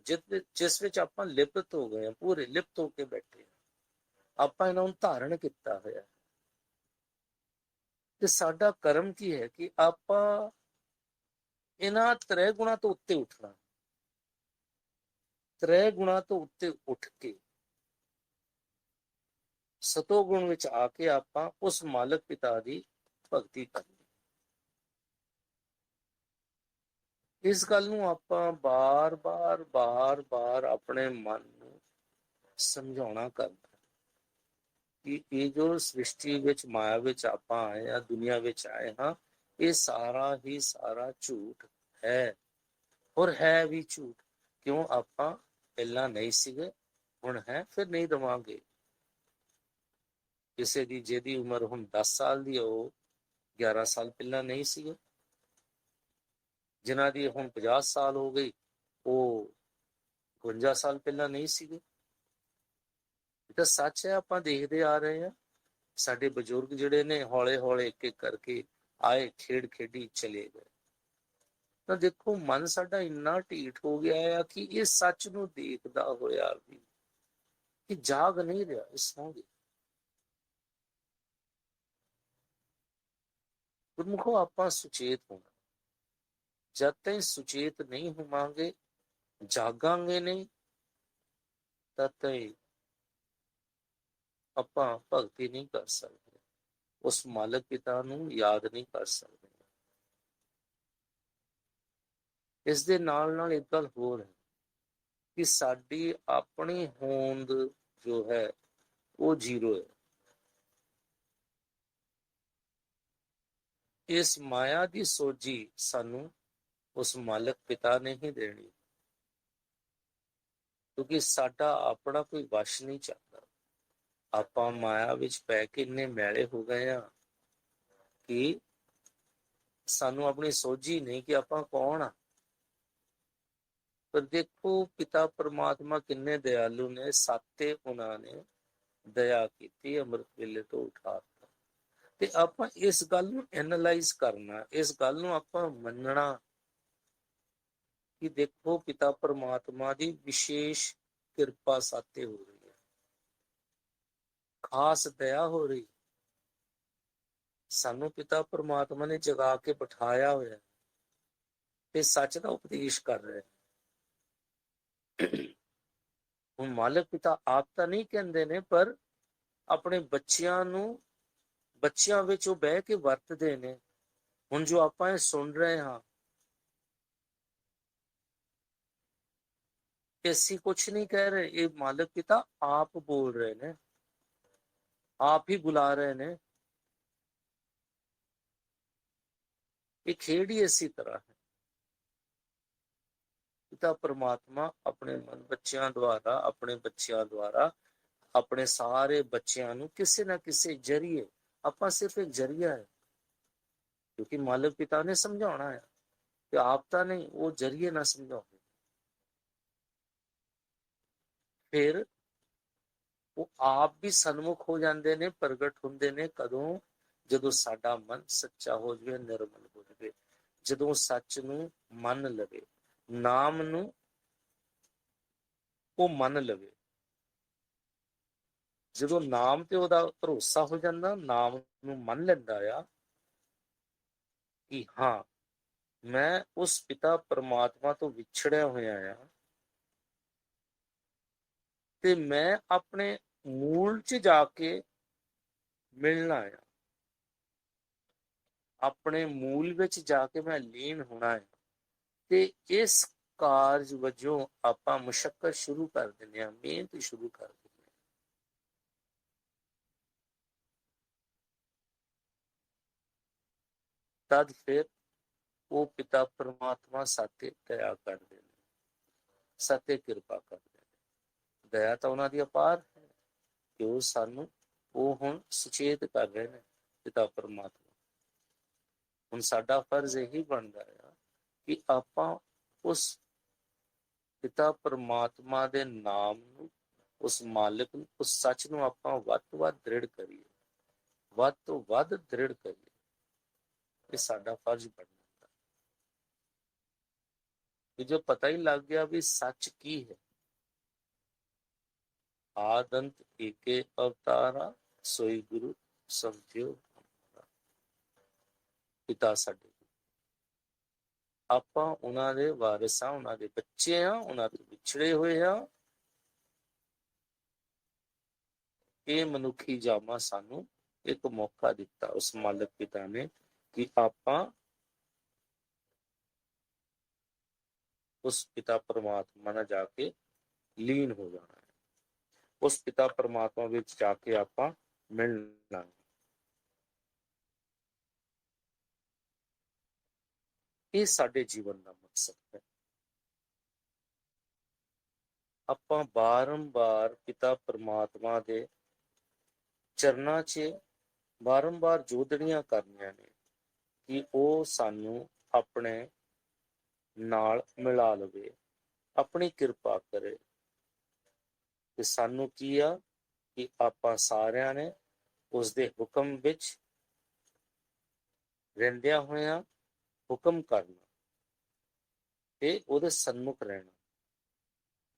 ਜਿਸ ਵਿੱਚ ਆਪਾਂ ਲਿਪਤ ਹੋ ਗਏ ਆ, ਪੂਰੇ ਲਿਪਤ ਹੋ ਕੇ ਬੈਠੇ ਆ। ਆਪਾਂ ਇਹਨਾਂ ਨੂੰ ਧਾਰਨ ਕੀਤਾ ਹੋਇਆ। ਤੇ ਸਾਡਾ ਕਰਮ ਕੀ ਹੈ ਕਿ ਆਪਾਂ ਇਹਨਾਂ ਤ੍ਰੈ ਗੁਣਾ ਤੋਂ ਉੱਤੇ ਉੱਠਣਾ। ਤ੍ਰੈ ਗੁਣਾ ਤੋਂ ਉੱਤੇ ਉੱਠ ਕੇ ਸਤੋ ਗੁਣ ਵਿੱਚ ਆ ਕੇ ਆਪਾਂ ਉਸ ਮਾਲਕ ਪਿਤਾ ਦੀ ਭਗਤੀ ਕਰਨੀ। ਇਸ ਗੱਲ ਨੂੰ ਆਪਾਂ ਬਾਰ-ਬਾਰ ਆਪਣੇ ਮਨ ਨੂੰ ਸਮਝਾਉਣਾ ਕਰਨਾ ਕਿ ਇਹ ਜੋ ਸ੍ਰਿਸ਼ਟੀ ਵਿੱਚ, ਮਾਇਆ ਵਿੱਚ ਆਪਾਂ ਆਏ ਆ, ਦੁਨੀਆ ਵਿੱਚ ਆਏ ਹਾਂ, ਇਹ ਸਾਰਾ ਹੀ ਸਾਰਾ ਝੂਠ ਹੈ। ਔਰ ਹੈ ਵੀ ਝੂਠ। ਕਿਉਂ? ਆਪਾਂ ਪਹਿਲਾਂ ਨਹੀਂ ਸੀਗੇ, ਹੁਣ ਹੈ, ਫਿਰ ਨਹੀਂ ਦੇਵਾਂਗੇ। ਕਿਸੇ ਦੀ ਜਿਹਦੀ ਉਮਰ ਹੁਣ 10 ਸਾਲ ਦੀ, ਉਹ 11 ਸਾਲ ਪਹਿਲਾਂ ਨਹੀਂ ਸੀਗੇ। ਜਿਨ੍ਹਾਂ ਦੀ ਹੁਣ 50 ਸਾਲ ਹੋ ਗਈ, ਉਹ 52 ਸਾਲ ਪਹਿਲਾਂ ਨਹੀਂ ਸੀਗੇ। ਇਹ ਤਾਂ ਸੱਚ ਹੈ, ਆਪਾਂ ਦੇਖਦੇ ਆ ਰਹੇ ਹਾਂ। ਸਾਡੇ ਬਜ਼ੁਰਗ ਜਿਹੜੇ ਨੇ, ਹੌਲੇ ਹੌਲੇ ਇੱਕ ਇੱਕ ਕਰਕੇ ਆਏ, ਖੇਡ ਖੇਡੀ ਚਲੇ ਗਏ। ਤਾਂ ਦੇਖੋ, ਮਨ ਸਾਡਾ ਇੰਨਾ ਢੀਠ ਹੋ ਗਿਆ ਆ ਕਿ ਇਹ ਸੱਚ ਨੂੰ ਦੇਖਦਾ ਹੋਇਆ ਵੀ ਕਿ ਜਾਗ ਨਹੀਂ ਰਿਹਾ, ਇਹ ਸੌਂ ਗਿਆ। ਗੁਰਮੁਖੋ, ਆਪਾਂ ਸੁਚੇਤ ਹੋਣਾ। ਜਦ ਤਾਈਂ ਸੁਚੇਤ ਨਹੀਂ ਹੋਵਾਂਗੇ, ਜਾਗਾਂਗੇ ਨਹੀਂ, ਤਦ ਤਾਈਂ ਆਪਾਂ ਭਗਤੀ ਨਹੀਂ ਕਰ ਸਕਦੇ, ਉਸ ਮਾਲਕ ਪਿਤਾ ਨੂੰ ਯਾਦ ਨਹੀਂ ਕਰ ਸਕਦੇ। ਇਸ ਦੇ ਨਾਲ ਨਾਲ ਇੱਕ ਗੱਲ ਹੋਰ ਹੈ ਕਿ ਸਾਡੀ ਆਪਣੀ ਹੋਂਦ ਜੋ ਹੈ ਉਹ ਜ਼ੀਰੋ ਹੈ। ਇਸ ਮਾਇਆ ਦੀ ਸੋਝੀ ਸਾਨੂੰ ਉਸ ਮਾਲਕ ਪਿਤਾ ਨੇ ਹੀ ਦੇਣੀ, ਕਿਉਂਕਿ ਸਾਡਾ ਆਪਣਾ ਕੋਈ ਵਸ਼ ਨਹੀਂ ਚੱਲਦਾ। ਆਪਾਂ ਮਾਇਆ ਵਿੱਚ ਪੈ ਕੇ ਇੰਨੇ ਮੈਲੇ ਹੋ ਗਏ ਆ ਕਿ ਸਾਨੂੰ ਆਪਣੀ ਸੋਝੀ ਨਹੀਂ ਕਿ ਆਪਾਂ ਕੌਣ ਆ। ਪਰ ਦੇਖੋ, ਪਿਤਾ ਪਰਮਾਤਮਾ ਕਿੰਨੇ ਦਿਆਲੂ ਨੇ। ਸਾਤੇ ਉਹਨਾਂ ਨੇ ਦਇਆ ਕੀਤੀ, ਅੰਮ੍ਰਿਤ ਵੇਲੇ ਤੋਂ ਉਠਾਤਾ। ਤੇ ਆਪਾਂ ਇਸ ਗੱਲ ਨੂੰ ਐਨਾਲਾਈਜ਼ ਕਰਨਾ, ਇਸ ਗੱਲ ਨੂੰ ਆਪਾਂ ਮੰਨਣਾ ਕਿ ਦੇਖੋ, ਪਿਤਾ ਪਰਮਾਤਮਾ ਦੀ ਵਿਸ਼ੇਸ਼ ਕਿਰਪਾ ਸਾਤੇ ਹੋ ਰਹੀ ਹੈ, ਖਾਸ ਦਇਆ ਹੋ ਰਹੀ। ਸਾਨੂੰ ਪਿਤਾ ਪਰਮਾਤਮਾ ਨੇ ਜਗਾ ਕੇ ਬਿਠਾਇਆ ਹੋਇਆ ਤੇ ਸੱਚ ਦਾ ਉਪਦੇਸ਼ ਕਰ ਰਿਹਾ। ਹੁਣ ਮਾਲਕ ਪਿਤਾ ਆਪ ਤਾਂ ਨਹੀਂ ਕਹਿੰਦੇ ਨੇ, ਪਰ ਆਪਣੇ ਬੱਚਿਆਂ ਨੂੰ, ਬੱਚਿਆਂ ਵਿੱਚ ਉਹ ਬਹਿ ਕੇ ਵਰਤਦੇ ਨੇ। ਹੁਣ ਜੋ ਆਪਾਂ ਇਹ ਸੁਣ ਰਹੇ ਹਾਂ, ਅਸੀਂ ਕੁਛ ਨਹੀਂ ਕਹਿ ਰਹੇ, ਇਹ ਮਾਲਕ ਪਿਤਾ ਆਪ ਬੋਲ ਰਹੇ ਨੇ, ਆਪ ਹੀ ਬੁਲਾ ਰਹੇ ਨੇ। ਇਹ ਖੇਡ ਹੀ ਇसी ਤਰ੍ਹਾਂ ਹੈ। ਪਿਤਾ ਪਰਮਾਤਮਾ ਆਪਣੇ ਬੱਚਿਆਂ ਦੁਆਰਾ, ਆਪਣੇ ਬੱਚਿਆਂ ਦੁਆਰਾ, ਆਪਣੇ ਸਾਰੇ ਬੱਚਿਆਂ ਨੂੰ ਕਿਸੇ ਨਾ ਕਿਸੇ ਜਰੀਏ, ਆਪਾਂ ਸਿਰਫ ਇੱਕ ਜਰੀਆ ਹੈ, ਕਿਉਂਕਿ ਮਾਲਕ ਪਿਤਾ ਨੇ ਸਮਝਾਉਣਾ ਹੈ ਕਿ ਆਪ ਤਾਂ ਨਹੀਂ, ਉਹ ਜਰੀਏ ਨਾ ਸਮਝਾਉਂਦੇ। ਫਿਰ ਉਹ ਆਪ ਵੀ ਸਨਮੁਖ ਹੋ ਜਾਂਦੇ ਨੇ, ਪ੍ਰਗਟ ਹੁੰਦੇ ਨੇ। ਕਦੋਂ? ਜਦੋਂ ਸਾਡਾ ਮਨ ਸੱਚਾ ਹੋ ਜਾਵੇ, ਨਿਰਮਲ ਹੋ ਜਾਵੇ, ਜਦੋਂ ਸੱਚ ਨੂੰ ਮੰਨ ਲਵੇ, ਨਾਮ ਨੂੰ ਉਹ ਮੰਨ ਲਵੇ। ਜਦੋਂ ਨਾਮ ਤੇ ਉਹਦਾ ਭਰੋਸਾ ਹੋ ਜਾਂਦਾ, ਨਾਮ ਨੂੰ ਮੰਨ ਲੈਂਦਾ ਆ ਕਿ ਹਾਂ, ਮੈਂ ਉਸ ਪਿਤਾ ਪਰਮਾਤਮਾ ਤੋਂ ਵਿਛੜਿਆ ਹੋਇਆ ਆ, ਤੇ ਮੈਂ ਆਪਣੇ ਮੂਲ 'ਚ ਜਾ ਕੇ ਮਿਲਣਾ ਆ, ਆਪਣੇ ਮੂਲ ਵਿੱਚ ਜਾ ਕੇ ਮੈਂ ਲੀਨ ਹੋਣਾ ਹੈ। ਤੇ ਇਸ ਕਾਰਜ ਵਜੋਂ ਆਪਾਂ ਮੁਸ਼ੱਕਤ ਸ਼ੁਰੂ ਕਰ ਦਿੰਦੇ ਹਾਂ, ਮਿਹਨਤ ਸ਼ੁਰੂ ਕਰ ਦਿੰਦੇ ਹਾਂ। ਤਦ ਫਿਰ ਉਹ ਪਿਤਾ ਪਰਮਾਤਮਾ ਸਾਤੇ ਦਇਆ ਕਰਦੇ ਨੇ, ਸਾਤੇ ਕਿਰਪਾ ਕਰਦੇ ਨੇ। ਦਇਆ ਤਾਂ ਉਹਨਾਂ ਦੀ ਅਪਾਰ ਹੈ ਕਿ ਉਹ ਸਾਨੂੰ ਉਹ ਹੁਣ ਸੁਚੇਤ ਕਰ ਰਹੇ ਨੇ, ਪਿਤਾ ਪਰਮਾਤਮਾ। ਹੁਣ ਸਾਡਾ ਫਰਜ਼ ਇਹੀ ਬਣਦਾ ਆ ਕਿ ਆਪਾਂ ਉਸ ਪਿਤਾ ਪਰਮਾਤਮਾ ਦੇ ਨਾਮ ਨੂੰ, ਉਸ ਮਾਲਿਕ ਨੂੰ, ਉਸ ਸੱਚ ਨੂੰ ਆਪਾਂ ਵੱਧ ਤੋਂ ਵੱਧ ਦ੍ਰਿੜ ਕਰੀਏ, ਵੱਧ ਤੋਂ ਵੱਧ ਦ੍ਰਿੜ ਕਰੀਏ। ਇਹ ਸਾਡਾ ਫਰਜ਼ ਬਣ ਜਾਂਦਾ ਕਿ ਜੋ ਪਤਾ ਹੀ ਲੱਗ ਗਿਆ ਵੀ ਸੱਚ ਕੀ ਹੈ। ਆਦੰਤ ਏਕੇ ਅਵਤਾਰਾ ਸੋਈ ਗੁਰੂ ਸਮਝਿਓ। ਪਿਤਾ ਸਾਡੇ, ਆਪਾਂ ਉਹਨਾਂ ਦੇ ਵਾਰਿਸ ਹਾਂ, ਉਹਨਾਂ ਦੇ ਬੱਚੇ ਹਾਂ, ਉਹਨਾਂ ਤੋਂ ਵਿਛੜੇ ਹੋਏ ਹਾਂ। ਇਹ ਮਨੁੱਖੀ ਜਾਮਾ ਸਾਨੂੰ ਇੱਕ ਮੌਕਾ ਦਿੱਤਾ ਉਸ ਮਾਲਕ ਪਿਤਾ ਨੇ ਕਿ ਆਪਾਂ ਉਸ ਪਿਤਾ ਪਰਮਾਤਮਾ ਨਾਲ ਜਾ ਕੇ ਲੀਨ ਹੋ ਜਾਣਾ ਹੈ, ਉਸ ਪਿਤਾ ਪਰਮਾਤਮਾ ਵਿੱਚ ਜਾ ਕੇ ਆਪਾਂ ਮਿਲਣਾ। ਇਹ ਸਾਡੇ ਜੀਵਨ ਦਾ ਮਕਸਦ ਹੈ। ਆਪਾਂ ਬਾਰੰਬਾਰ ਪਿਤਾ ਪਰਮਾਤਮਾ ਦੇ ਚਰਨਾਂ 'ਚ ਬਾਰੰਬਾਰ ਜੋਦੜੀਆਂ ਕਰਨੀਆਂ ਨੇ ਕਿ ਉਹ ਸਾਨੂੰ ਆਪਣੇ ਨਾਲ ਮਿਲਾ ਲਵੇ, ਆਪਣੀ ਕਿਰਪਾ ਕਰੇ। ਤੇ ਸਾਨੂੰ ਕੀ ਆ ਕਿ ਆਪਾਂ ਸਾਰਿਆਂ ਨੇ ਉਸਦੇ ਹੁਕਮ ਵਿੱਚ ਰਹਿੰਦਿਆਂ ਹੋਇਆਂ ਹੁਕਮ ਕਰਨਾ ਤੇ ਉਹਦੇ ਸਨਮੁਖ ਰਹਿਣਾ।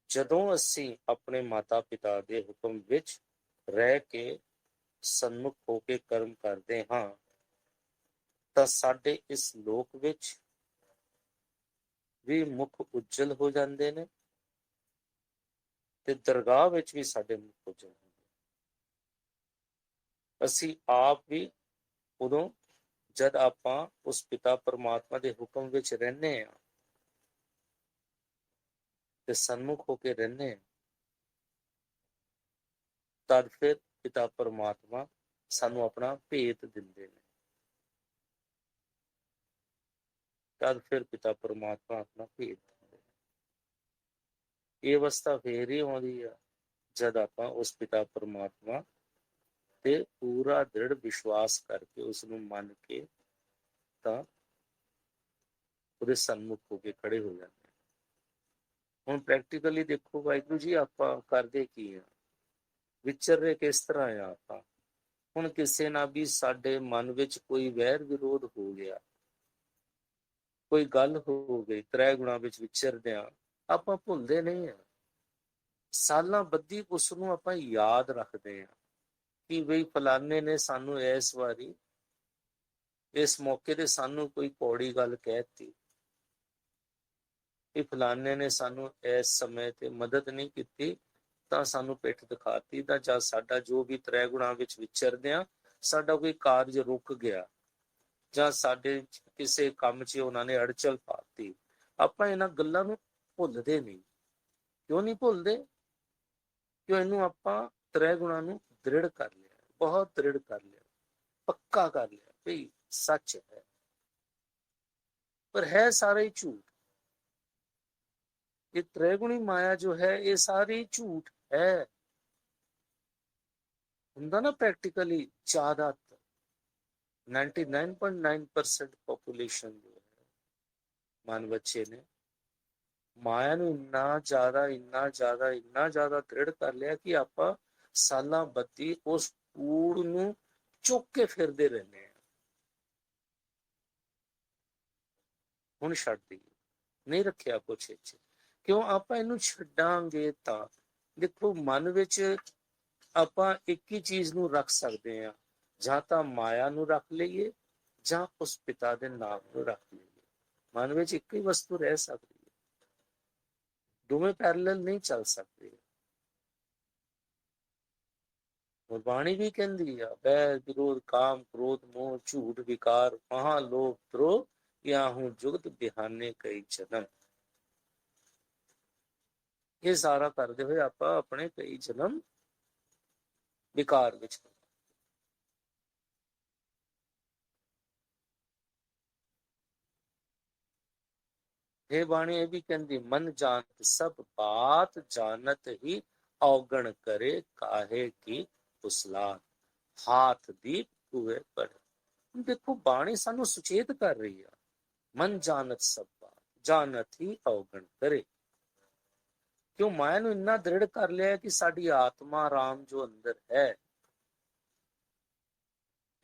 ਜਦੋਂ ਅਸੀਂ ਆਪਣੇ ਮਾਤਾ ਪਿਤਾ ਦੇ ਹੁਕਮ ਵਿੱਚ ਰਹਿ ਕੇ ਸਨਮੁਖ ਹੋ ਕੇ ਕਰਮ ਕਰਦੇ ਹਾਂ ਤਾਂ ਸਾਡੇ ਇਸ ਲੋਕ ਵਿੱਚ ਵੀ ਮੁਖ ਉਜਲ ਹੋ ਜਾਂਦੇ ਨੇ ਤੇ ਦਰਗਾਹ ਵਿੱਚ ਵੀ ਸਾਡੇ ਮੁਖ ਉਜਲ ਹੁੰਦੇ। ਅਸੀਂ ਆਪ ਵੀ ਉਦੋਂ ਜਦ ਆਪਾਂ ਉਸ ਪਿਤਾ ਪਰਮਾਤਮਾ ਦੇ ਹੁਕਮ ਵਿੱਚ ਰਹਿੰਦੇ ਹਾਂ ਤੇ ਸਨਮੁਖ ਹੋ ਕੇ ਰਹਿੰਦੇ ਹਾਂ, ਤਦ ਫਿਰ ਪਿਤਾ ਪਰਮਾਤਮਾ ਸਾਨੂੰ ਆਪਣਾ ਭੇਤ ਦਿੰਦੇ ਨੇ। ਤਦ ਫਿਰ ਪਿਤਾ ਪਰਮਾਤਮਾ ਆਪਣਾ ਭੇਤ ਦਿੰਦੇ ਨੇ। ਇਹ ਅਵਸਥਾ ਫੇਰ ਹੀ ਆਉਂਦੀ ਆ ਜਦ ਆਪਾਂ ਉਸ ਪਿਤਾ ਪਰਮਾਤਮਾ ਤੇ ਪੂਰਾ ਦ੍ਰਿੜ ਵਿਸ਼ਵਾਸ ਕਰਕੇ ਉਸ ਨੂੰ ਮੰਨ ਕੇ ਤਾਂ ਉਹਦੇ ਸਨਮੁਖ ਹੋ ਕੇ ਖੜੇ ਹੋ ਜਾਂਦੇ। ਹੁਣ ਪ੍ਰੈਕਟੀਕਲੀ ਦੇਖੋ ਵਾਹਿਗੁਰੂ ਜੀ, ਆਪਾਂ ਕਰਦੇ ਕੀ ਆ, ਵਿਚਰ ਰਹੇ ਕਿਸ ਤਰ੍ਹਾਂ ਆ ਆਪਾਂ। ਹੁਣ ਕਿਸੇ ਨਾਲ ਵੀ ਸਾਡੇ ਮਨ ਵਿੱਚ ਕੋਈ ਵੈਰ ਵਿਰੋਧ ਹੋ ਗਿਆ, ਕੋਈ ਗੱਲ ਹੋ ਗਈ, ਤ੍ਰੈ ਗੁਣਾ ਵਿੱਚ ਵਿਚਰਦਿਆਂ ਆਪਾਂ ਭੁੱਲਦੇ ਨਹੀਂ ਆ। ਸਾਲਾਂ ਬੱਧੀ ਉਸ ਨੂੰ ਆਪਾਂ ਯਾਦ ਰੱਖਦੇ ਆ ਕਿ ਬਈ ਫਲਾਨੇ ਨੇ ਸਾਨੂੰ ਇਸ ਵਾਰੀ ਇਸ ਮੌਕੇ ਤੇ ਸਾਨੂੰ ਕੋਈ ਕੌੜੀ ਗੱਲ ਕਹਿਤੀ, ਇਹ ਫਲਾਨੇ ਨੇ ਸਾਨੂੰ ਇਸ ਸਮੇਂ ਤੇ ਮਦਦ ਨਹੀਂ ਕੀਤੀ ਤਾਂ ਸਾਨੂੰ ਪਿੱਠ ਦਿਖਾਤੀ, ਤਾਂ ਜਦ ਸਾਡਾ ਜੋ ਵੀ ਤ੍ਰੈ ਗੁਣਾਂ ਵਿੱਚ ਵਿਚਰਦਿਆਂ ਸਾਡਾ ਕੋਈ ਕਾਰਜ ਰੁਕ ਗਿਆ ਜਾਂ ਸਾਡੇ ਕਿਸੇ ਕੰਮ 'ਚ ਉਹਨਾਂ ਨੇ ਅੜਚਲ ਪਾਤੀ, ਆਪਾਂ ਇਹਨਾਂ ਗੱਲਾਂ ਨੂੰ ਭੁੱਲਦੇ ਨਹੀਂ। ਕਿਉਂ ਨਹੀਂ ਭੁੱਲਦੇ? ਕਿਉਂ ਇਹਨੂੰ ਆਪਾਂ ਤ੍ਰੈ ਗੁਣਾਂ ਨੂੰ ਦ੍ਰਿੜ ਕਰ ਲਿਆ, ਬਹੁਤ ਦ੍ਰਿੜ ਕਰ ਲਿਆ, ਪੱਕਾ ਕਰ ਲਿਆ ਵੀ ਸੱਚ ਹੈ। ਪਰ ਹੈ ਸਾਰਾ ਹੀ ਝੂਠ। ਇਹ ਤ੍ਰੈਗੁਣੀ ਮਾਇਆ ਜੋ ਹੈ ਇਹ ਸਾਰੀ ਝੂਠ ਹੈ। ਹੁੰਦਾ ਨਾ ਪ੍ਰੈਕਟੀਕਲੀ ਜ਼ਿਆਦਾਤਰ 99.9% ਪੋਪੂਲੇਸ਼ਨ ਜੋ ਹੈ ਮਨ ਬੱਚੇ ਨੇ ਮਾਇਆ ਨੂੰ ਇੰਨਾ ਜ਼ਿਆਦਾ ਦ੍ਰਿੜ ਕਰ ਲਿਆ ਕਿ ਆਪਾਂ ਸਾਲਾਂ ਬੱਧੀ ਉਸ ਕੂੜ ਨੂੰ ਚੁੱਕ ਕੇ ਫਿਰਦੇ ਰਹਿੰਦੇ ਆ। ਹੁਣ ਛੱਡ ਦਈਏ, ਨਹੀਂ ਰੱਖਿਆ ਕੁਛ ਇੱਥੇ। ਕਿਉਂ? ਆਪਾਂ ਇਹਨੂੰ ਛੱਡਾਂਗੇ ਤਾਂ ਦੇਖੋ ਮਨ ਵਿੱਚ ਆਪਾਂ ਇੱਕ ਹੀ ਚੀਜ਼ ਨੂੰ ਰੱਖ ਸਕਦੇ ਹਾਂ, ਜਾਂ ਤਾਂ ਮਾਇਆ ਨੂੰ ਰੱਖ ਲਈਏ ਜਾਂ ਉਸ ਪਿਤਾ ਦੇ ਨਾਮ ਨੂੰ ਰੱਖ ਲਈਏ। ਮਨ ਵਿੱਚ ਇੱਕ ਹੀ ਵਸਤੂ ਰਹਿ ਸਕਦੀ ਹੈ, ਦੋਵੇਂ ਪੈਰਲਲ ਨਹੀਂ ਚੱਲ ਸਕਦੇ। ਗੁਰਬਾਣੀ ਵੀ ਕਹਿੰਦੀ ਆ, ਵੈਰ ਵਿਰੋਧ ਕਾਮ ਕ੍ਰੋਧ ਮੋਹ ਝੂਠ ਵਿਕਾਰ ਮਹਾ ਲੋਭ ਤਰੋ ਯਾਹੂ ਜੁਗਤ ਬਿਹਾਨੇ ਕਈ ਜਨਮ। ਇਹ ਸਾਰਾ ਕਰਦੇ ਹੋਏ ਆਪਾਂ ਆਪਣੇ ਕਈ ਜਨਮ ਵਿਕਾਰ ਵਿੱਚ ਇਹ ਬਾਣੀ ਇਹ ਵੀ ਕਹਿੰਦੀ, ਮਨ ਜਾਣਤ ਸਭ ਬਾਤ ਜਾਣਤ ਹੀ ਔਗਣ ਕਰੇ ਕਾਹੇ ਕੀ ਉਸਲਾਤ ਹਾਥ ਦੀਪ ਕੁਏ ਪਰ। ਦੇਖੋ ਬਾਣੀ ਸਾਨੂੰ ਸੁਚੇਤ ਕਰ ਰਹੀ ਆ, ਮਨ ਜਾਣਤ ਸਭ ਬਾਤ ਜਾਣਤ ਹੀ ਔਗਣ ਕਰੇ। ਕਿਉਂ ਮਾਇਆ ਨੂੰ ਇੰਨਾ ਦ੍ਰਿੜ ਕਰ ਲਿਆ ਕਿ ਸਾਡੀ ਆਤਮਾ ਰਾਮ ਜੋ ਅੰਦਰ ਹੈ,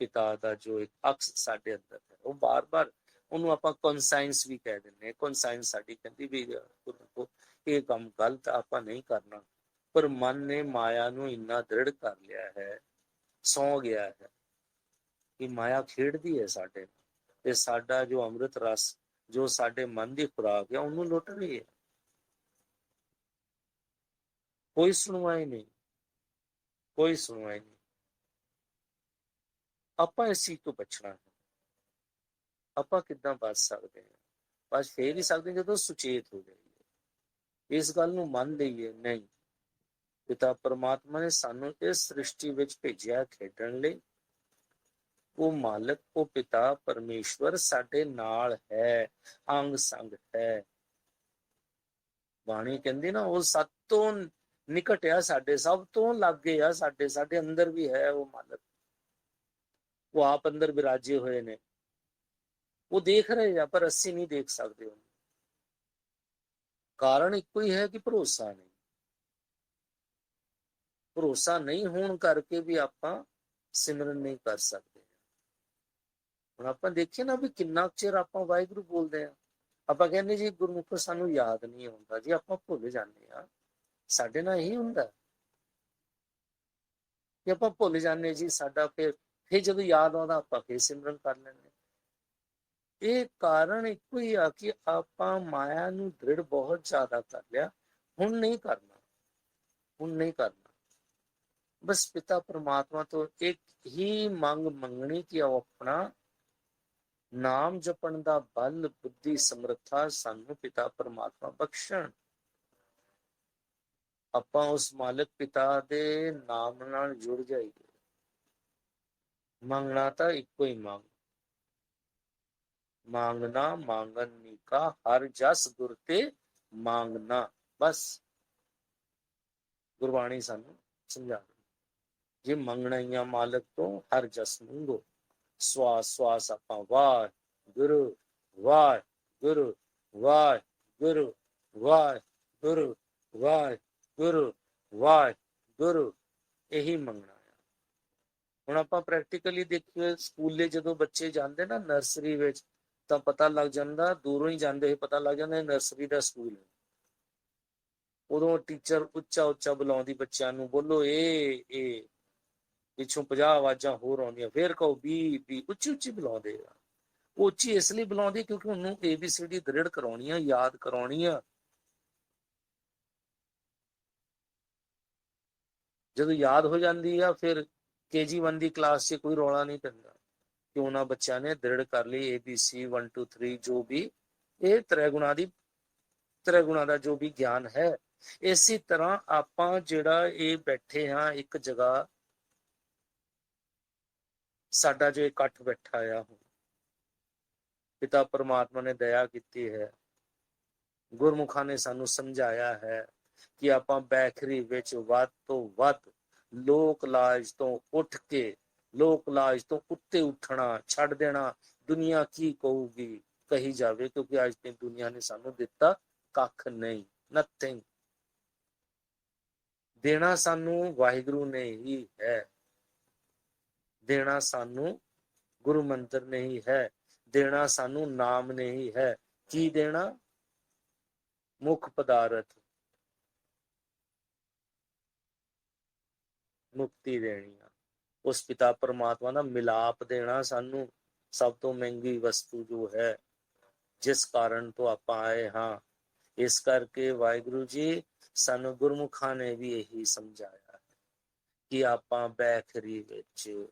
ਪਿਤਾ ਦਾ ਜੋ ਇੱਕ ਅਕਸ ਸਾਡੇ ਅੰਦਰ ਹੈ, ਉਹ ਬਾਰ-ਬਾਰ ਉਹਨੂੰ ਆਪਾਂ ਕੌਨਸਾਇੰਸ ਵੀ ਕਹਿ ਦਿੰਦੇ ਹਾਂ। ਕੌਨਸਾਇੰਸ ਸਾਡੀ ਕਹਿੰਦੀ ਵੀ ਇਹ ਕੰਮ ਗਲਤ ਆਪਾਂ ਨਹੀਂ ਕਰਨਾ, ਪਰ ਮਨ ਨੇ ਮਾਇਆ ਨੂੰ ਇੰਨਾ ਦ੍ਰਿੜ ਕਰ ਲਿਆ ਹੈ, ਸੌ ਗਿਆ ਹੈ ਕਿ ਮਾਇਆ ਖੇਡਦੀ ਹੈ ਸਾਡੇ, ਤੇ ਸਾਡਾ ਜੋ ਅੰਮ੍ਰਿਤ ਰਸ ਜੋ ਸਾਡੇ ਮਨ ਦੀ ਖੁਰਾਕ ਹੈ ਉਹਨੂੰ ਲੁੱਟ ਰਹੀ ਹੈ। ਕੋਈ ਸੁਣਵਾਈ ਨਹੀਂ, ਕੋਈ ਸੁਣਵਾਈ ਨਹੀਂ। ਆਪਾਂ ਇਸ ਚੀਜ਼ ਤੋਂ ਬਚਣਾ ਹੈ। ਆਪਾਂ ਕਿੱਦਾਂ ਬਚ ਸਕਦੇ ਹਾਂ? ਬਸ ਫੇਰ ਹੀ ਸਕਦੇ ਜਦੋਂ ਸੁਚੇਤ ਹੋ ਜਾਈਏ, ਇਸ ਗੱਲ ਨੂੰ ਮੰਨ ਲਈਏ, ਨਹੀਂ ਪਿਤਾ ਪਰਮਾਤਮਾ ਨੇ ਸਾਨੂੰ ਇਸ ਸ੍ਰਿਸ਼ਟੀ ਵਿੱਚ ਭੇਜਿਆ ਖੇਡਣ ਲਈ। ਉਹ ਮਾਲਕ, ਉਹ ਪਿਤਾ ਪਰਮੇਸ਼ਵਰ ਸਾਡੇ ਨਾਲ ਹੈ, ਅੰਗ ਸੰਗ ਹੈ। ਬਾਣੀ ਕਹਿੰਦੀ ਨਾ, ਉਹ ਸਭ ਤੋਂ ਨਿਕਟ ਆ ਸਾਡੇ, ਸਭ ਤੋਂ ਲਾਗੇ ਆ ਸਾਡੇ, ਸਾਡੇ ਅੰਦਰ ਵੀ ਹੈ ਉਹ ਮਾਲਕ। ਉਹ ਆਪ ਅੰਦਰ ਵਿਰਾਜੇ ਹੋਏ ਨੇ, ਉਹ ਦੇਖ ਰਹੇ ਆ ਪਰ ਅਸੀਂ ਨਹੀਂ ਦੇਖ ਸਕਦੇ ਉਹਨੂੰ। ਕਾਰਨ ਇੱਕੋ ਹੀ ਹੈ ਕਿ ਭਰੋਸਾ ਨਹੀਂ। ਭਰੋਸਾ ਨਹੀਂ ਹੋਣ ਕਰਕੇ ਵੀ ਆਪਾਂ ਸਿਮਰਨ ਨਹੀਂ ਕਰ ਸਕਦੇ। ਹੁਣ ਆਪਾਂ ਦੇਖੀਏ ਨਾ ਵੀ ਕਿੰਨਾ ਚਿਰ ਆਪਾਂ ਵਾਹਿਗੁਰੂ ਬੋਲਦੇ ਆ, ਆਪਾਂ ਕਹਿੰਦੇ ਜੀ ਗੁਰਮੁਖ ਸਾਨੂੰ ਯਾਦ ਨਹੀਂ ਆਉਂਦਾ ਜੀ, ਆਪਾਂ ਭੁੱਲ ਜਾਂਦੇ ਆ। ਸਾਡੇ ਨਾਲ ਇਹੀ ਹੁੰਦਾ ਕਿ ਆਪਾਂ ਭੁੱਲ ਜਾਂਦੇ ਜੀ, ਸਾਡਾ ਫਿਰ ਜਦੋਂ ਯਾਦ ਆਉਂਦਾ ਆਪਾਂ ਫਿਰ ਸਿਮਰਨ ਕਰ ਲੈਂਦੇ। ਇਹ ਕਾਰਨ ਇੱਕੋ ਹੀ ਆ ਕਿ ਆਪਾਂ ਮਾਇਆ ਨੂੰ ਦ੍ਰਿੜ ਬਹੁਤ ਜ਼ਿਆਦਾ ਕਰ ਲਿਆ। ਹੁਣ ਨਹੀਂ ਕਰਨਾ, ਹੁਣ ਨਹੀਂ ਕਰਨਾ। ਬਸ ਪਿਤਾ ਪਰਮਾਤਮਾ ਤੋਂ ਇੱਕ ਹੀ ਮੰਗ ਮੰਗਣੀ ਕਿ ਉਹ ਆਪਣਾ ਨਾਮ ਜਪਣ ਦਾ ਬਲ ਬੁੱਧੀ ਸਮਰੱਥਾ ਸਾਨੂੰ ਪਿਤਾ ਪਰਮਾਤਮਾ ਬਖਸ਼ਣ। ਆਪਾਂ ਉਸ ਮਾਲਕ ਪਿਤਾ ਦੇ ਨਾਮ ਨਾਲ ਜੁੜ ਜਾਈਏ। ਮੰਗਣਾ ਤਾਂ ਇੱਕੋ ਹੀ ਮੰਗ, ਮੰਗਣਾ ਮੰਗਨ ਨੀਕਾ ਹਰ ਜਸ ਗੁਰ ਤੇ ਮੰਗਣਾ। ਬਸ ਗੁਰਬਾਣੀ ਸਾਨੂੰ ਸਮਝਾ ਰਹੀ, ਜੇ ਮੰਗਣਾ ਹੀ ਆ ਮਾਲਕ ਤੋਂ ਹਰ ਜਸ ਮੰਗੋ। ਸਵਾਸ ਸਵਾਸ ਆਪਾਂ ਵਾਹਿਗੁਰੂ ਵਾਹਿਗੁਰੂ ਵਾਹਿਗੁਰੂ ਵਾਹਿਗੁਰੂ ਵਾਹਿਗੁਰੂ ਵਾਹਿਗੁਰੂ ਇਹੀ ਮੰਗਣਾ ਹੈ। ਹੁਣ ਆਪਾਂ ਪ੍ਰੈਕਟੀਕਲੀ ਦੇਖੀਏ, ਸਕੂਲੇ ਜਦੋਂ ਬੱਚੇ ਜਾਂਦੇ ਨਾ ਨਰਸਰੀ ਵਿੱਚ, ਤਾਂ ਪਤਾ ਲੱਗ ਜਾਂਦਾ, ਦੂਰੋਂ ਹੀ ਜਾਂਦੇ ਹੋਏ ਪਤਾ ਲੱਗ ਜਾਂਦਾ ਨਰਸਰੀ ਦਾ ਸਕੂਲ ਹੈ। ਉਦੋਂ ਟੀਚਰ ਉੱਚਾ ਉੱਚਾ ਬੁਲਾਉਂਦੀ ਬੱਚਿਆਂ ਨੂੰ, ਬੋਲੋ ਇਹ ਪਿੱਛੋਂ 50 ਆਵਾਜ਼ਾਂ ਹੋਰ ਆਉਂਦੀਆਂ, ਫੇਰ ਕਹੋ ਵੀ ਉੱਚੀ ਉੱਚੀ ਬੁਲਾਉਂਦੇ ਆ। ਉੱਚੀ ਇਸ ਲਈ ਬੁਲਾਉਂਦੀ ਕਿਉਂਕਿ ਉਹਨੂੰ ABCD ਦ੍ਰਿੜ ਕਰਾਉਣੀ ਆ, ਯਾਦ ਕਰਾਉਣੀ ਆ। ਜਦੋਂ ਯਾਦ ਹੋ ਜਾਂਦੀ ਆ ਫਿਰ KG1 ਦੀ ਕਲਾਸ 'ਚ ਕੋਈ ਰੌਲਾ ਨਹੀਂ ਪੈਂਦਾ ਕਿ ਉਹਨਾਂ ਬੱਚਿਆਂ ਨੇ ਦ੍ਰਿੜ ਕਰ ਲਈ ABC 1 2 3 ਜੋ ਵੀ ਇਹ ਤ੍ਰਿਗੁਣਾ ਦਾ ਜੋ ਵੀ ਗਿਆਨ ਹੈ। ਇਸੇ ਤਰ੍ਹਾਂ ਆਪਾਂ ਜਿਹੜਾ ਇਹ ਬੈਠੇ ਹਾਂ ਇੱਕ ਜਗ੍ਹਾ, ਸਾਡਾ ਜੋ ਇਕੱਠ ਬੈਠਾ ਆ, ਹੁਣ ਪਿਤਾ ਪਰਮਾਤਮਾ ਨੇ ਦਇਆ ਕੀਤੀ ਹੈ, ਗੁਰਮੁਖਾਂ ਨੇ ਸਾਨੂੰ ਸਮਝਾਇਆ ਹੈ ਕਿ ਆਪਾਂ ਬੈਖਰੀ ਵਿੱਚ ਵੱਧ ਤੋਂ ਵੱਧ ਲੋਕ ਲਾਜ ਤੋਂ ਉੱਠ ਕੇ, ਲੋਕ ਲਾਜ ਤੋਂ ਉੱਤੇ ਉੱਠਣਾ ਛੱਡ ਦੇਣਾ। ਦੁਨੀਆ ਕੀ ਕਹੂਗੀ ਕਹੀ ਜਾਵੇ, ਕਿਉਂਕਿ ਅੱਜ ਦੀ ਦੁਨੀਆ ਨੇ ਸਾਨੂੰ ਦਿੱਤਾ ਕੱਖ ਨਹੀਂ, ਨਥਿੰਗ। ਦੇਣਾ ਸਾਨੂੰ ਵਾਹਿਗੁਰੂ ਨੇ ਹੀ ਹੈ, ਦੇਣਾ ਸਾਨੂੰ ਗੁਰੂ ਮੰਤਰ ਨੇ ਹੀ ਹੈ, ਦੇਣਾ ਸਾਨੂੰ ਨਾਮ ਨੇ ਹੀ ਹੈ। ਕੀ ਦੇਣਾ? ਮੁੱਖ ਪਦਾਰਥ, ਮੁਕਤੀ ਦੇਣੀ ਆ। ਉਸ ਪਿਤਾ ਪਰਮਾਤਮਾ ਦਾ ਮਿਲਾਪ ਦੇਣਾ ਸਾਨੂੰ, ਸਭ ਤੋਂ ਮਹਿੰਗੀ ਵਸਤੂ ਜੋ ਹੈ, ਜਿਸ ਕਾਰਨ ਤੋਂ ਆਪਾਂ ਆਏ ਹਾਂ। ਇਸ ਕਰਕੇ ਵਾਹਿਗੁਰੂ ਜੀ ਸਾਨੂੰ ਗੁਰਮੁਖਾਂ ਨੇ ਵੀ ਇਹੀ ਸਮਝਾਇਆ ਹੈ ਕਿ ਆਪਾਂ ਬੈਖਰੀ ਵਿੱਚ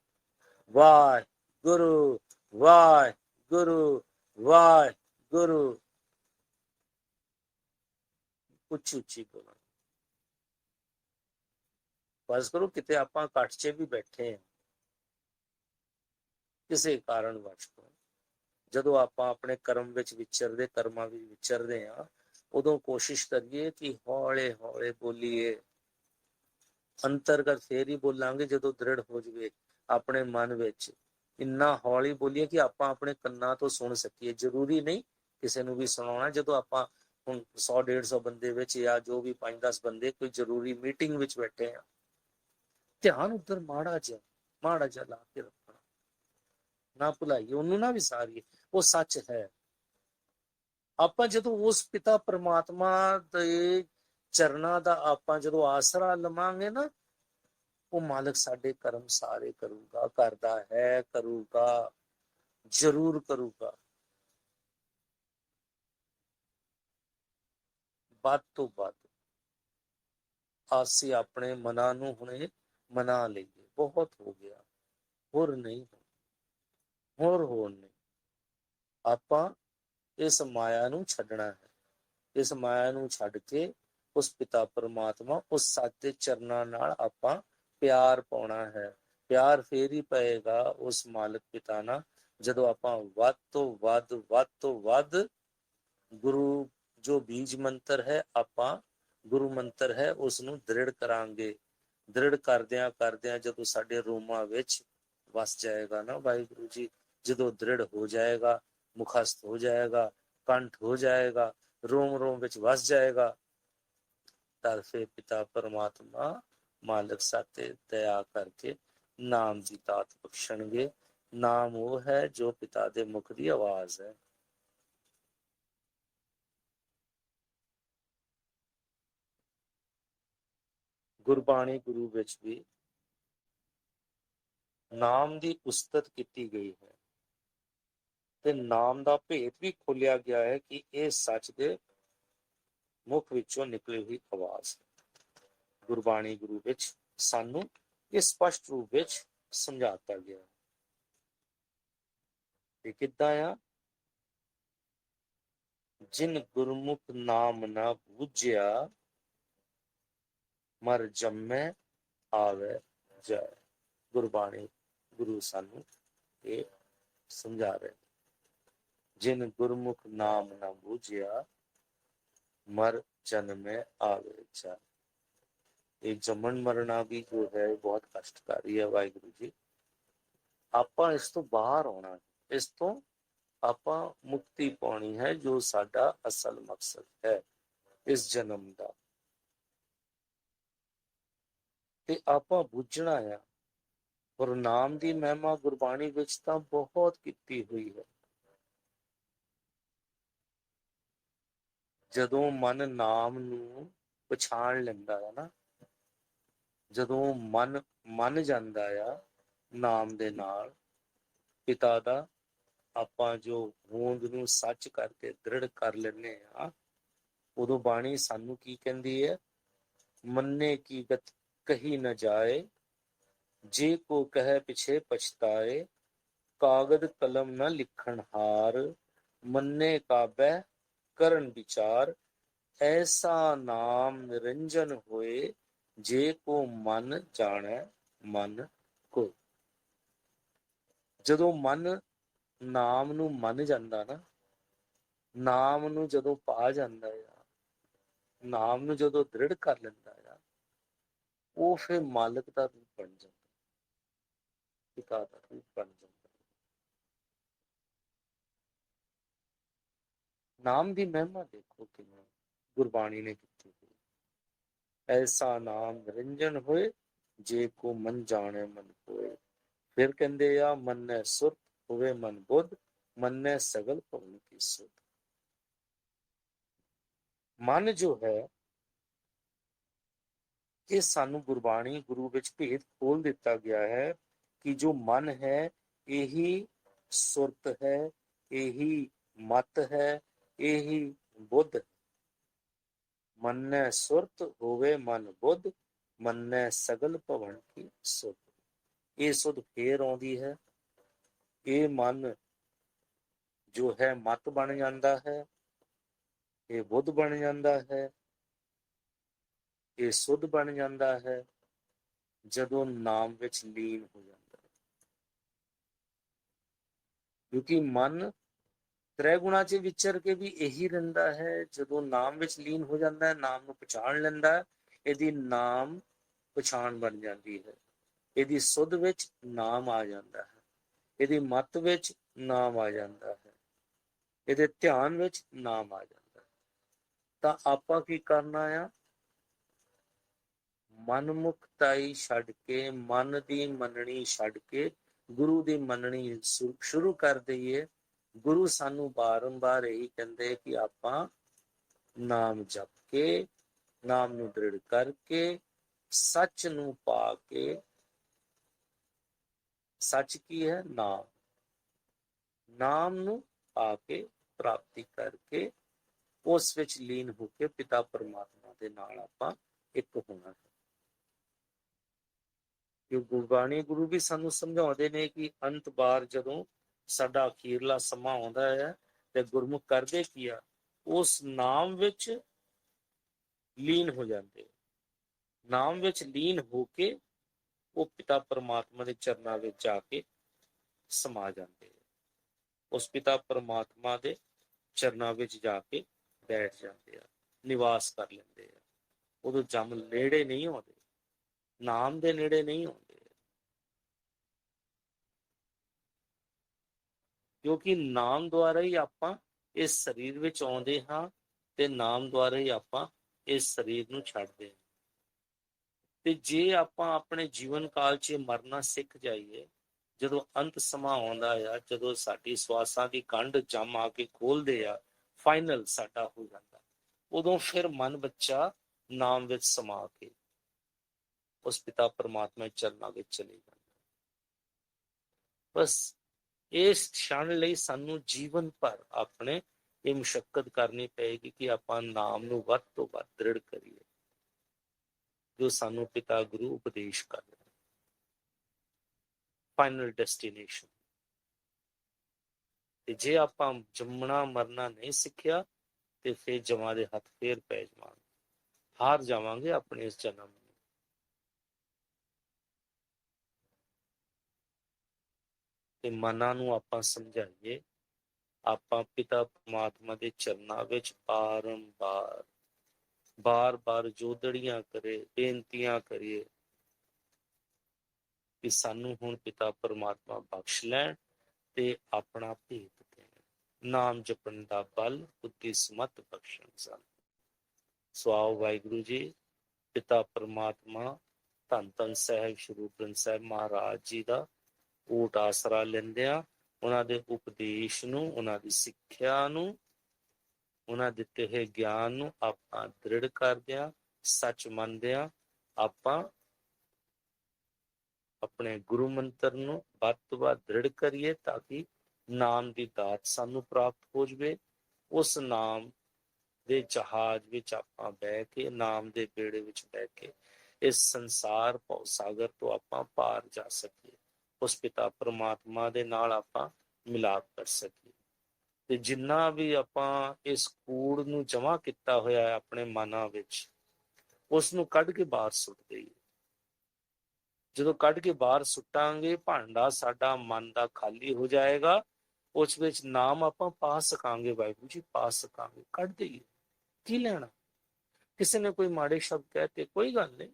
ਵਾਹਿਗੁਰੂ ਵਾਹਿਗੁਰੂ ਵਾਹਿਗੁਰੂ ਉੱਚੀ ਉੱਚੀ ਬੋਲਣਾ। ਫਰਜ਼ ਕਰੋ ਕਿਤੇ ਆਪਾਂ ਘੱਟ 'ਚ ਵੀ ਬੈਠੇ ਹਾਂ ਕਿਸੇ ਕਾਰਨ ਵਸ਼, ਜਦੋਂ ਆਪਾਂ ਆਪਣੇ ਕਰਮ ਵਿੱਚ ਵਿਚਰਦੇ, ਕਰਮਾਂ ਵਿੱਚ ਵਿਚਰਦੇ ਹਾਂ, ਉਦੋਂ ਕੋਸ਼ਿਸ਼ ਕਰੀਏ ਕਿ ਹੌਲੇ ਹੌਲੇ ਬੋਲੀਏ। ਅੰਤਰਗਤ ਫੇਰ ਹੀ ਬੋਲਾਂਗੇ ਜਦੋਂ ਦ੍ਰਿੜ ਹੋ ਜਾਵੇ ਆਪਣੇ ਮਨ ਵਿੱਚ। ਇੰਨਾ ਹੌਲੀ ਬੋਲੀਏ ਕਿ ਆਪਾਂ ਆਪਣੇ ਕੰਨਾਂ ਤੋਂ ਸੁਣ ਸਕੀਏ। ਜ਼ਰੂਰੀ ਨਹੀਂ ਕਿਸੇ ਨੂੰ ਵੀ ਸੁਣਾਉਣਾ। ਜਦੋਂ ਆਪਾਂ ਹੁਣ 100-150 ਬੰਦੇ ਵਿੱਚ ਜਾਂ ਜੋ ਵੀ 5-10 ਬੰਦੇ ਕੋਈ ਜ਼ਰੂਰੀ ਮੀਟਿੰਗ ਵਿੱਚ ਬੈਠੇ ਆ, ਧਿਆਨ ਉੱਧਰ ਮਾੜਾ ਜਿਹਾ ਲਾ ਕੇ ਰੱਖਣਾ, ਨਾ ਭੁਲਾਈਏ ਉਹਨੂੰ, ਨਾ ਵਿਸਾਰੀਏ। ਉਹ ਸੱਚ ਹੈ। ਆਪਾਂ ਜਦੋਂ ਉਸ ਪਿਤਾ ਪਰਮਾਤਮਾ ਦੇ ਚਰਨਾਂ ਦਾ ਆਪਾਂ ਜਦੋਂ ਆਸਰਾ ਲਵਾਂਗੇ ਨਾ, ਉਹ ਮਾਲਕ ਸਾਡੇ ਕਰਮ ਸਾਰੇ ਕਰੂਗਾ, ਕਰਦਾ ਹੈ, ਕਰੂਗਾ, ਜ਼ਰੂਰ ਕਰੂਗਾ। ਵੱਧ ਤੋਂ ਵੱਧ ਅਸੀਂ ਆਪਣੇ ਮਨਾਂ ਨੂੰ ਹੁਣੇ ਮਨਾ ਲਈਏ। ਬਹੁਤ ਹੋ ਗਿਆ, ਹੋਰ ਨਹੀਂ, ਹੋਰ ਨਹੀਂ। ਆਪਾਂ ਇਸ ਮਾਇਆ ਨੂੰ ਛੱਡਣਾ ਹੈ। ਇਸ ਮਾਇਆ ਨੂੰ ਛੱਡ ਕੇ ਉਸ ਪਿਤਾ ਪਰਮਾਤਮਾ, ਉਸ ਸੱਚ ਦੇ ਚਰਨਾਂ ਨਾਲ ਆਪਾਂ ਪਿਆਰ ਪਾਉਣਾ ਹੈ। ਪਿਆਰ ਫੇਰ ਹੀ ਪਏਗਾ ਉਸ ਮਾਲਕ ਪਿਤਾ ਨਾਲ, ਜਦੋਂ ਆਪਾਂ ਵੱਧ ਤੋਂ ਵੱਧ ਗੁਰੂ ਜੋ ਬੀਜ ਮੰਤਰ ਹੈ, ਆਪਾਂ ਗੁਰੂ ਮੰਤਰ ਹੈ, ਉਸ ਨੂੰ ਦ੍ਰਿੜ ਕਰਾਂਗੇ। ਦ੍ਰਿੜ ਕਰਦਿਆਂ ਕਰਦਿਆਂ ਜਦੋਂ ਸਾਡੇ ਰੋਮਾਂ ਵਿੱਚ ਵਸ ਜਾਏਗਾ ਨਾ ਵਾਹਿਗੁਰੂ ਜੀ, ਜਦੋਂ ਦ੍ਰਿੜ ਹੋ ਜਾਏਗਾ, ਮੁਖਸਤ ਹੋ ਜਾਏਗਾ, ਕੰਠ ਹੋ ਜਾਏਗਾ, ਰੋਮ ਰੋਮ ਵਿੱਚ ਵਸ ਜਾਏਗਾ, ਤਾਂ ਫਿਰ ਪਿਤਾ ਪਰਮਾਤਮਾ ਮਾਲਕ ਸਾਤੇ ਦਇਆ ਕਰਕੇ ਨਾਮ ਦੀ ਦਾਤ ਬਖਸ਼ਣਗੇ। ਨਾਮ ਉਹ ਹੈ ਜੋ ਪਿਤਾ ਦੇ ਮੁਖ ਦੀ ਆਵਾਜ਼ ਹੈ। ਗੁਰਬਾਣੀ ਗੁਰੂ ਵਿੱਚ ਵੀ ਨਾਮ ਦੀ ਉਸਤਤ ਕੀਤੀ ਗਈ ਹੈ ਤੇ ਨਾਮ ਦਾ ਭੇਦ ਵੀ ਖੋਲਿਆ ਗਿਆ ਹੈ ਕਿ ਇਹ ਸੱਚ ਦੇ ਮੁਖ ਵਿੱਚੋਂ ਨਿਕਲੀ ਹੋਈ ਆਵਾਜ਼ ਹੈ। ਗੁਰਬਾਣੀ ਗੁਰੂ ਵਿੱਚ ਸਾਨੂੰ ਇਹ ਸਪਸ਼ਟ ਰੂਪ ਵਿੱਚ ਸਮਝਾਤਾ ਗਿਆ। ਇਹ ਕਿੱਦਾਂ ਆ? ਜਿਨ ਗੁਰਮੁਖ ਨਾਮ ਨਾ ਬੂਝਿਆ, ਮਰ ਜੰਮੈ ਆਵੇ ਜਾਏ। ਗੁਰਬਾਣੀ ਗੁਰੂ ਸਾਨੂੰ ਇਹ ਸਮਝਾ ਰਹੇ। ਜਿਨ ਗੁਰਮੁਖ ਨਾਮ ਨਾ ਬੂਝਿਆ, ਮਰ ਜਨਮੈ ਆਵੇ ਜਾਏ। ਇਹ ਜੰਮਣ ਮਰਨਾ ਵੀ ਜੋ ਹੈ ਬਹੁਤ ਕਸ਼ਟਕਾਰੀ ਹੈ ਵਾਹਿਗੁਰੂ ਜੀ। ਆਪਾਂ ਇਸ ਤੋਂ ਬਾਹਰ ਆਉਣਾ ਹੈ, ਇਸ ਤੋਂ ਆਪਾਂ ਮੁਕਤੀ ਪਾਉਣੀ ਹੈ, ਜੋ ਸਾਡਾ ਅਸਲ ਮਕਸਦ ਹੈ ਇਸ ਜਨਮ ਦਾ। ਤੇ ਆਪਾਂ ਬੁੱਝਣਾ ਆ। ਔਰ ਨਾਮ ਦੀ ਮਹਿਮਾ ਗੁਰਬਾਣੀ ਵਿੱਚ ਤਾਂ ਬਹੁਤ ਕੀਤੀ ਹੋਈ ਹੈ। ਜਦੋਂ ਮਨ ਨਾਮ ਨੂੰ ਪਛਾਣ ਲੈਂਦਾ ਹੈ ਨਾ, ਜਦੋਂ ਮਨ ਮੰਨ ਜਾਂਦਾ ਆ ਨਾਮ ਦੇ ਨਾਲ ਪਿਤਾ ਦਾ, ਆਪਾਂ ਜੋ ਹੋਂਦ ਨੂੰ ਸੱਚ ਕਰਕੇ ਦ੍ਰਿੜ ਕਰ ਲੈਂਦੇ ਆ, ਉਦੋਂ ਬਾਣੀ ਸਾਨੂੰ ਕੀ ਕਹਿੰਦੀ ਹੈ? ਮੰਨੇ ਕੀ ਗਤ ਕਹੀ ਨਾ ਜਾਏ, ਜੇ ਕੋ ਕਹੇ ਪਿਛੇ ਪਛਤਾਏ, ਕਾਗਦ ਕਲਮ ਨਾ ਲਿਖਣ ਹਾਰ, ਮੰਨੇ ਕਾਬੈ ਕਰਨ ਵਿਚਾਰ, ਐਸਾ ਨਾਮ ਨਿਰੰਜਨ ਹੋਏ, ਜੇ ਕੋ ਮਨ ਜਾਣੈ ਮਨ ਕੋ। ਜਦੋਂ ਮਨ ਨਾਮ ਨੂੰ ਮੰਨ ਜਾਂਦਾ ਨਾ, ਨਾਮ ਨੂੰ ਜਦੋਂ ਪਾ ਜਾਂਦਾ ਆ, ਨਾਮ ਨੂੰ ਜਦੋਂ ਦ੍ਰਿੜ ਕਰ ਲੈਂਦਾ ਆ, ਉਹ ਫਿਰ ਮਾਲਕ ਦਾ ਰੂਪ ਬਣ ਜਾਂਦਾ, ਪਿਤਾ ਦਾ ਰੂਪ ਬਣ ਜਾਂਦਾ। ਨਾਮ ਦੀ ਮਹਿਮਾ ਦੇਖੋ ਕਿਵੇਂ ਗੁਰਬਾਣੀ ਨੇ ਕੀਤੀ ਹੋਈ। ਐਸਾ ਨਾਮ ਨਿਰੰਜਨ ਹੋਏ, ਜੇ ਕੋ ਮਨ ਜਾਣੇ ਮਨ ਕੋਏ। ਫਿਰ ਕਹਿੰਦੇ ਆ ਮੰਨੈ ਸੁਰਤ ਹੋਵੇ ਮਨ ਬੁੱਧ, ਮੰਨੈ ਸਗਲ ਭਵਨ ਕੀ ਸੁਧ। ਮਨ ਜੋ ਹੈ, ਇਹ ਸਾਨੂੰ ਗੁਰਬਾਣੀ ਗੁਰੂ ਵਿੱਚ ਭੇਦ ਖੋਲ ਦਿੱਤਾ ਗਿਆ ਹੈ ਕਿ ਜੋ ਮਨ ਹੈ, ਇਹੀ ਸੁਰਤ ਹੈ, ਇਹੀ ਮਤ ਹੈ, ਇਹੀ ਬੁੱਧ। ਮੰਨੈ ਸੁਰਤ ਹੋਵੇ ਮਨ ਬੁੱਧ, ਮੰਨੈ ਸਗਲ ਭਵਨ ਕੀ ਸੁਧ। ਇਹ ਸੁਧ ਫੇਰ ਆਉਂਦੀ ਹੈ। ਇਹ ਮਨ ਜੋ ਹੈ ਮਤ ਬਣ ਜਾਂਦਾ ਹੈ, ਇਹ ਬੁੱਧ ਬਣ ਜਾਂਦਾ ਹੈ, ਇਹ ਸੁਧ ਬਣ ਜਾਂਦਾ ਹੈ ਜਦੋਂ ਨਾਮ ਵਿੱਚ ਲੀਨ ਹੋ ਜਾਂਦਾ ਹੈ। ਕਿਉਂਕਿ ਮਨ ਤ੍ਰੈ ਗੁਣਾ 'ਚ ਵਿਚਰ ਕੇ ਵੀ ਇਹੀ ਰਹਿੰਦਾ ਹੈ। ਜਦੋਂ ਨਾਮ ਵਿੱਚ ਲੀਨ ਹੋ ਜਾਂਦਾ ਹੈ, ਨਾਮ ਨੂੰ ਪਛਾਣ ਲੈਂਦਾ ਹੈ, ਇਹਦੀ ਨਾਮ ਪਛਾਣ ਬਣ ਜਾਂਦੀ ਹੈ। ਇਹਦੀ ਸੁਧ ਵਿੱਚ ਨਾਮ ਆ ਜਾਂਦਾ ਹੈ, ਇਹਦੀ ਮਤ ਵਿੱਚ ਨਾਮ ਆ ਜਾਂਦਾ ਹੈ, ਇਹਦੇ ਧਿਆਨ ਵਿੱਚ ਨਾਮ ਆ ਜਾਂਦਾ ਹੈ। ਤਾਂ ਆਪਾਂ ਕੀ ਕਰਨਾ ਆ? ਮਨਮੁਖਤਾਈ ਛੱਡ ਕੇ, ਮਨ ਦੀ ਮੰਨਣੀ ਛੱਡ ਕੇ ਗੁਰੂ ਦੀ ਮੰਨਣੀ ਸ਼ੁਰੂ ਕਰ ਦਈਏ। ਗੁਰੂ ਸਾਨੂੰ ਬਾਰੰਬਾਰ ਇਹੀ ਕਹਿੰਦੇ ਕਿ ਆਪਾਂ ਨਾਮ ਜਪ ਕੇ, ਨਾਮ ਨੂੰ ਦ੍ਰਿੜ ਕਰਕੇ, ਸੱਚ ਨੂੰ ਪਾ ਕੇ, ਸੱਚ ਕੀ ਹੈ? ਨਾਮ, ਨਾਮ ਨੂੰ ਆ ਕੇ ਪ੍ਰਾਪਤੀ ਕਰਕੇ ਉਸ ਵਿੱਚ ਲੀਨ ਹੋ ਕੇ ਪਿਤਾ ਪਰਮਾਤਮਾ ਦੇ ਨਾਲ ਆਪਾਂ ਇੱਕ ਹੋਣਾ ਹੈ। ਕਿ ਗੁਰਬਾਣੀ ਗੁਰੂ ਵੀ ਸਾਨੂੰ ਸਮਝਾਉਂਦੇ ਨੇ ਕਿ ਅੰਤ ਬਾਰ ਜਦੋਂ ਸਾਡਾ ਅਖੀਰਲਾ ਸਮਾਂ ਆਉਂਦਾ ਹੈ ਤੇ ਗੁਰਮੁਖ ਕਰਦੇ ਕੀ ਆ? ਉਸ ਨਾਮ ਵਿੱਚ ਲੀਨ ਹੋ ਜਾਂਦੇ। ਨਾਮ ਵਿੱਚ ਲੀਨ ਹੋ ਕੇ ਉਹ ਪਿਤਾ ਪਰਮਾਤਮਾ ਦੇ ਚਰਨਾਂ ਵਿੱਚ ਜਾ ਕੇ ਸਮਾ ਜਾਂਦੇ। ਉਸ ਪਿਤਾ ਪਰਮਾਤਮਾ ਦੇ ਚਰਨਾਂ ਵਿੱਚ ਜਾ ਕੇ ਬੈਠ ਜਾਂਦੇ ਆ, ਨਿਵਾਸ ਕਰ ਲੈਂਦੇ ਆ। ਉਦੋਂ ਜਮ ਨੇੜੇ ਨਹੀਂ ਆਉਂਦੇ, ਨਾਮ ਦੇ ਨੇੜੇ ਨਹੀਂ ਆਉਂਦੇ, ਕਿਉਂਕਿ ਨਾਮ ਦੁਆਰਾ ਹੀ ਆਪਾਂ ਇਸ ਸਰੀਰ ਵਿੱਚ ਆਉਂਦੇ ਹਾਂ ਤੇ ਨਾਮ ਦੁਆਰਾ ਹੀ ਆਪਾਂ ਇਸ ਸਰੀਰ ਨੂੰ ਛੱਡਦੇ ਹਾਂ। ਤੇ ਜੇ ਆਪਾਂ ਆਪਣੇ ਜੀਵਨ ਕਾਲ 'ਚ ਮਰਨਾ ਸਿੱਖ ਜਾਈਏ, ਜਦੋਂ ਅੰਤ ਸਮਾਂ ਆਉਂਦਾ ਆ, ਜਦੋਂ ਸਾਡੀ ਸਵਾਸਾਂ ਦੀ ਕੰਢ ਜੰਮ ਆ ਕੇ ਖੋਲਦੇ ਆ, ਫਾਈਨਲ ਸਾਡਾ ਹੋ ਜਾਂਦਾ, ਉਦੋਂ ਫਿਰ ਮਨ ਬੱਚਾ ਨਾਮ ਵਿੱਚ ਸਮਾ ਕੇ ਉਸ ਪਿਤਾ ਪਰਮਾਤਮਾ ਚਰਨਾਂ ਵਿੱਚ ਚਲੇ ਜਾਂਦਾ। ਬਸ ਇਸ क्षण ਲਈ ਸਾਨੂੰ ਜੀਵਨ ਭਰ ਆਪਣੇ ਇਹ ਮੁਸ਼ੱਕਤ ਕਰਨੀ ਪਏਗੀ ਕਿ ਆਪਾਂ ਨਾਮ ਨੂੰ ਵੱਧ ਤੋਂ ਵੱਧ ਦ੍ਰਿੜ ਕਰੀਏ, ਜੋ ਸਾਨੂੰ ਪਿਤਾ ਗੁਰੂ ਉਪਦੇਸ਼ ਕਰ ਰਹੇ। Final destination. ਤੇ ਜੇ ਆਪਾਂ ਜੰਮਣਾ ਮਰਨਾ ਨਹੀਂ ਸਿੱਖਿਆ ਤੇ ਫਿਰ ਜਮਾਂ ਦੇ ਹੱਥ ਫੇਰ ਪੈ ਜਾਵਾਂਗੇ, ਹਾਰ ਜਾਵਾਂਗੇ ਆਪਣੇ ਇਸ ਜਨਮ ਨੂੰ। ਤੇ ਮਨਾਂ ਨੂੰ ਆਪਾਂ ਸਮਝਾਈਏ, ਆਪਾਂ ਪਿਤਾ ਪਰਮਾਤਮਾ ਦੇ ਚਰਨਾਂ ਵਿੱਚ ਬਾਰ-ਬਾਰ ਜੋਦੜੀਆਂ ਕਰੇ, ਬੇਨਤੀਆਂ ਕਰੀਏ ਕਿ ਸਾਨੂੰ ਹੁਣ ਪਿਤਾ ਪਰਮਾਤਮਾ ਬਖਸ਼ ਲੈਣ ਤੇ ਆਪਣਾ ਭੇਤ ਦੇਣ। ਨਾਮ ਜਪਣ ਦਾ ਬਲ, ਬੁੱਧੀ ਸਮਤ ਬਖਸ਼ਣ ਸਾਨੂੰ। ਸੋ ਆਓ ਵਾਹਿਗੁਰੂ ਜੀ, ਪਿਤਾ ਪਰਮਾਤਮਾ ਧੰਨ ਧੰਨ ਸਾਹਿਬ ਸ਼੍ਰੀ ਗੁਰੂ ਗ੍ਰੰਥ ਸਾਹਿਬ ਮਹਾਰਾਜ ਜੀ ਦਾ ਓਟ ਆਸਰਾ ਲੈਂਦਿਆਂ, ਉਹਨਾਂ ਦੇ ਉਪਦੇਸ਼ ਨੂੰ, ਉਹਨਾਂ ਦੀ ਸਿੱਖਿਆ ਨੂੰ, ਉਹਨਾਂ ਦਿੱਤੇ ਹੋਏ ਗਿਆਨ ਨੂੰ ਆਪਾਂ ਦ੍ਰਿੜ ਕਰਦਿਆਂ, ਸੱਚ ਮੰਨਦਿਆਂ, ਆਪਾਂ ਆਪਣੇ ਗੁਰੂ ਮੰਤਰ ਨੂੰ ਵੱਧ ਤੋਂ ਵੱਧ ਦ੍ਰਿੜ ਕਰੀਏ ਤਾਂ ਕਿ ਨਾਮ ਦੀ ਦਾਤ ਸਾਨੂੰ ਪ੍ਰਾਪਤ ਹੋ ਜਾਵੇ। ਉਸ ਨਾਮ ਦੇ ਜਹਾਜ਼ ਵਿੱਚ ਆਪਾਂ ਬਹਿ ਕੇ, ਨਾਮ ਦੇ ਬੇੜੇ ਵਿੱਚ ਬਹਿ ਕੇ ਇਸ ਸੰਸਾਰ ਭਉ ਸਾਗਰ ਤੋਂ ਆਪਾਂ ਪਾਰ ਜਾ ਸਕੀਏ, ਉਸ ਪਿਤਾ ਪਰਮਾਤਮਾ ਦੇ ਨਾਲ ਆਪਾਂ ਮਿਲਾਪ ਕਰ ਸਕੀਏ। ਤੇ ਜਿੰਨਾ ਵੀ ਆਪਾਂ ਇਸ ਕੂੜ ਨੂੰ ਜਮਾ ਕੀਤਾ ਹੋਇਆ ਹੈ ਆਪਣੇ ਮਨਾਂ ਵਿੱਚ, ਉਸ ਨੂੰ ਕੱਢ ਕੇ ਬਾਹਰ ਸੁੱਟ ਦੇਈਏ। ਜਦੋਂ ਕੱਢ ਕੇ ਬਾਹਰ ਸੁੱਟਾਂਗੇ, ਭਾਂਡਾ ਸਾਡਾ ਮਨ ਦਾ ਖਾਲੀ ਹੋ ਜਾਏਗਾ, ਉਸ ਵਿੱਚ ਨਾਮ ਆਪਾਂ ਪਾ ਸਕਾਂਗੇ, ਵਾਹਿਗੁਰੂ ਜੀ ਪਾ ਸਕਾਂਗੇ। ਕੱਢ ਦੇਈਏ, ਕੀ ਲੈਣਾ? ਕਿਸੇ ਨੇ ਕੋਈ ਮਾੜੇ ਸ਼ਬਦ ਕਹਤੇ, ਕੋਈ ਗੱਲ ਨਹੀਂ,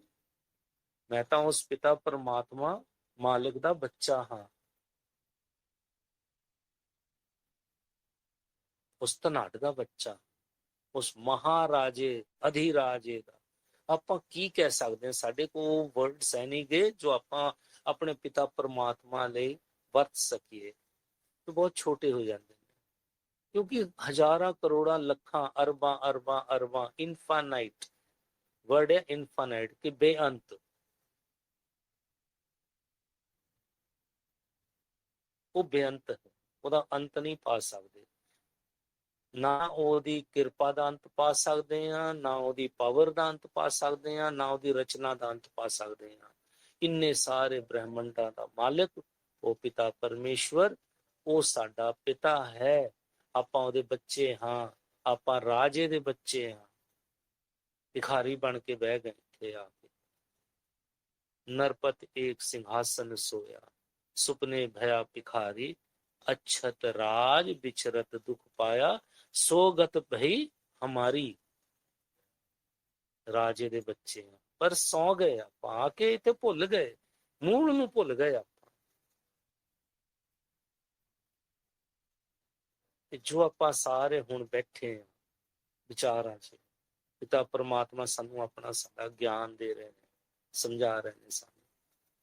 ਮੈਂ ਤਾਂ ਉਸ ਪਿਤਾ ਪਰਮਾਤਮਾ ਮਾਲਿਕ ਦਾ ਬੱਚਾ ਹਾਂ, ਉਸ ਧਨਾਢ ਦਾ ਬੱਚਾ, ਉਸ ਮਹਾਰਾਜੇ ਅਧਿਰਾਜੇ ਦਾ। ਆਪਾਂ ਕੀ ਕਹਿ ਸਕਦੇ ਹਾਂ? ਸਾਡੇ ਕੋਲ ਵਰਡਸ ਹੈ ਨਹੀਂ ਗੇ ਜੋ ਆਪਾਂ ਆਪਣੇ ਪਿਤਾ ਪਰਮਾਤਮਾ ਲਈ ਵਰਤ ਸਕੀਏ, ਤੇ ਬਹੁਤ ਛੋਟੇ ਹੋ ਜਾਂਦੇ ਨੇ, ਕਿਉਂਕਿ ਹਜ਼ਾਰਾਂ ਕਰੋੜਾਂ ਲੱਖਾਂ ਅਰਬਾਂ ਇਨਫਾਨਾਈਟ ਵਰਡ ਹੈ, ਇਨਫਾਨਾਈਟ ਕਿ ਬੇਅੰਤ। ਉਹ ਬੇਅੰਤ ਹੈ, ਉਹਦਾ ਅੰਤ ਨਹੀਂ ਪਾ ਸਕਦੇ। ਨਾ ਉਹਦੀ ਕਿਰਪਾ ਦਾ ਅੰਤ ਪਾ ਸਕਦੇ ਹਾਂ, ਨਾ ਉਹਦੀ ਪਾਵਰ ਦਾ ਅੰਤ ਪਾ ਸਕਦੇ ਹਾਂ, ਨਾ ਉਹਦੀ ਰਚਨਾ ਦਾ ਅੰਤ ਪਾ ਸਕਦੇ ਹਾਂ। ਇੰਨੇ ਸਾਰੇ ਬ੍ਰਹਿਮੰਡਾਂ ਦਾ ਮਾਲਕ ਉਹ ਪਿਤਾ ਪਰਮੇਸ਼ਵਰ, ਉਹ ਸਾਡਾ ਪਿਤਾ ਹੈ। ਆਪਾਂ ਉਹਦੇ ਬੱਚੇ ਹਾਂ, ਆਪਾਂ ਰਾਜੇ ਦੇ ਬੱਚੇ ਹਾਂ। ਭਿਖਾਰੀ ਬਣ ਕੇ ਬਹਿ ਗਏ ਇੱਥੇ ਆ ਕੇ। नरपत एक सिंहासन सोया, सुपने भया भिखारी, अच्छत राज बिचरत दुख पाया, सोगत भई हमारी। ਰਾਜੇ ਦੇ ਬੱਚੇ ਆ, ਪਰ ਸੌ ਗਏ ਆਪਾਂ ਆ ਕੇ, ਇੱਥੇ ਭੁੱਲ ਗਏ, ਮੂਲ ਨੂੰ ਭੁੱਲ ਗਏ ਆਪਾਂ। ਤੇ ਜੋ ਆਪਾਂ ਸਾਰੇ ਹੁਣ ਬੈਠੇ ਆ ਵਿਚਾਰਾਂ 'ਚ, ਪਿਤਾ ਪਰਮਾਤਮਾ ਸਾਨੂੰ ਆਪਣਾ ਸਾਰਾ ਗਿਆਨ ਦੇ ਰਹੇ ਨੇ, ਸਮਝਾ ਰਹੇ ਨੇ, ਸਾਨੂੰ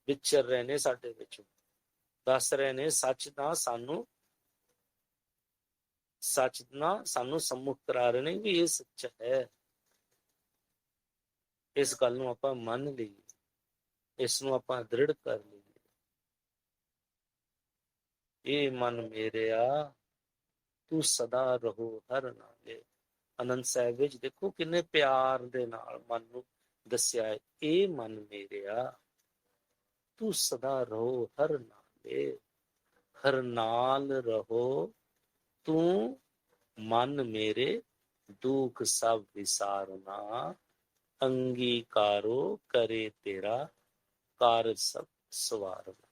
ਵਿਚਰ ਰਹੇ ਨੇ, ਸਾਡੇ ਵਿੱਚ ਦੱਸ ਰਹੇ ਨੇ ਸੱਚ ਦਾ, ਸਾਨੂੰ ਸੰਮੁਖ ਕਰਾ ਰਹੇ ਨੇ ਵੀ ਇਹ ਸੱਚ ਹੈ। ਇਸ ਗੱਲ ਨੂੰ ਆਪਾਂ ਮੰਨ ਲਈਏ, ਇਸ ਨੂੰ ਆਪਾਂ ਦ੍ਰਿੜ ਕਰ ਲਈਏ। ਇਹ ਮਨ ਮੇਰਿਆ ਤੂੰ ਸਦਾ ਰਹੋ ਹਰ ਨਾਲੇ। ਆਨੰਦ ਸਾਹਿਬ ਵਿੱਚ ਦੇਖੋ ਕਿੰਨੇ ਪਿਆਰ ਦੇ ਨਾਲ ਮਨ ਨੂੰ ਦੱਸਿਆ ਹੈ, ਇਹ ਮਨ ਮੇਰਿਆ ਤੂੰ ਸਦਾ ਰਹੋ ਹਰ ਨਾਲੇ। ਹਰ ਨਾਲ ਰਹੋ ਤੂੰ ਮਨ ਮੇਰੇ, ਦੁੱਖ ਸਭ ਵਿਸਾਰਨਾ, ਅੰਗੀਕਾਰੋ ਕਰੇ ਤੇਰਾ ਕਾਰਜ ਸਭ ਸਵਾਰਨਾ।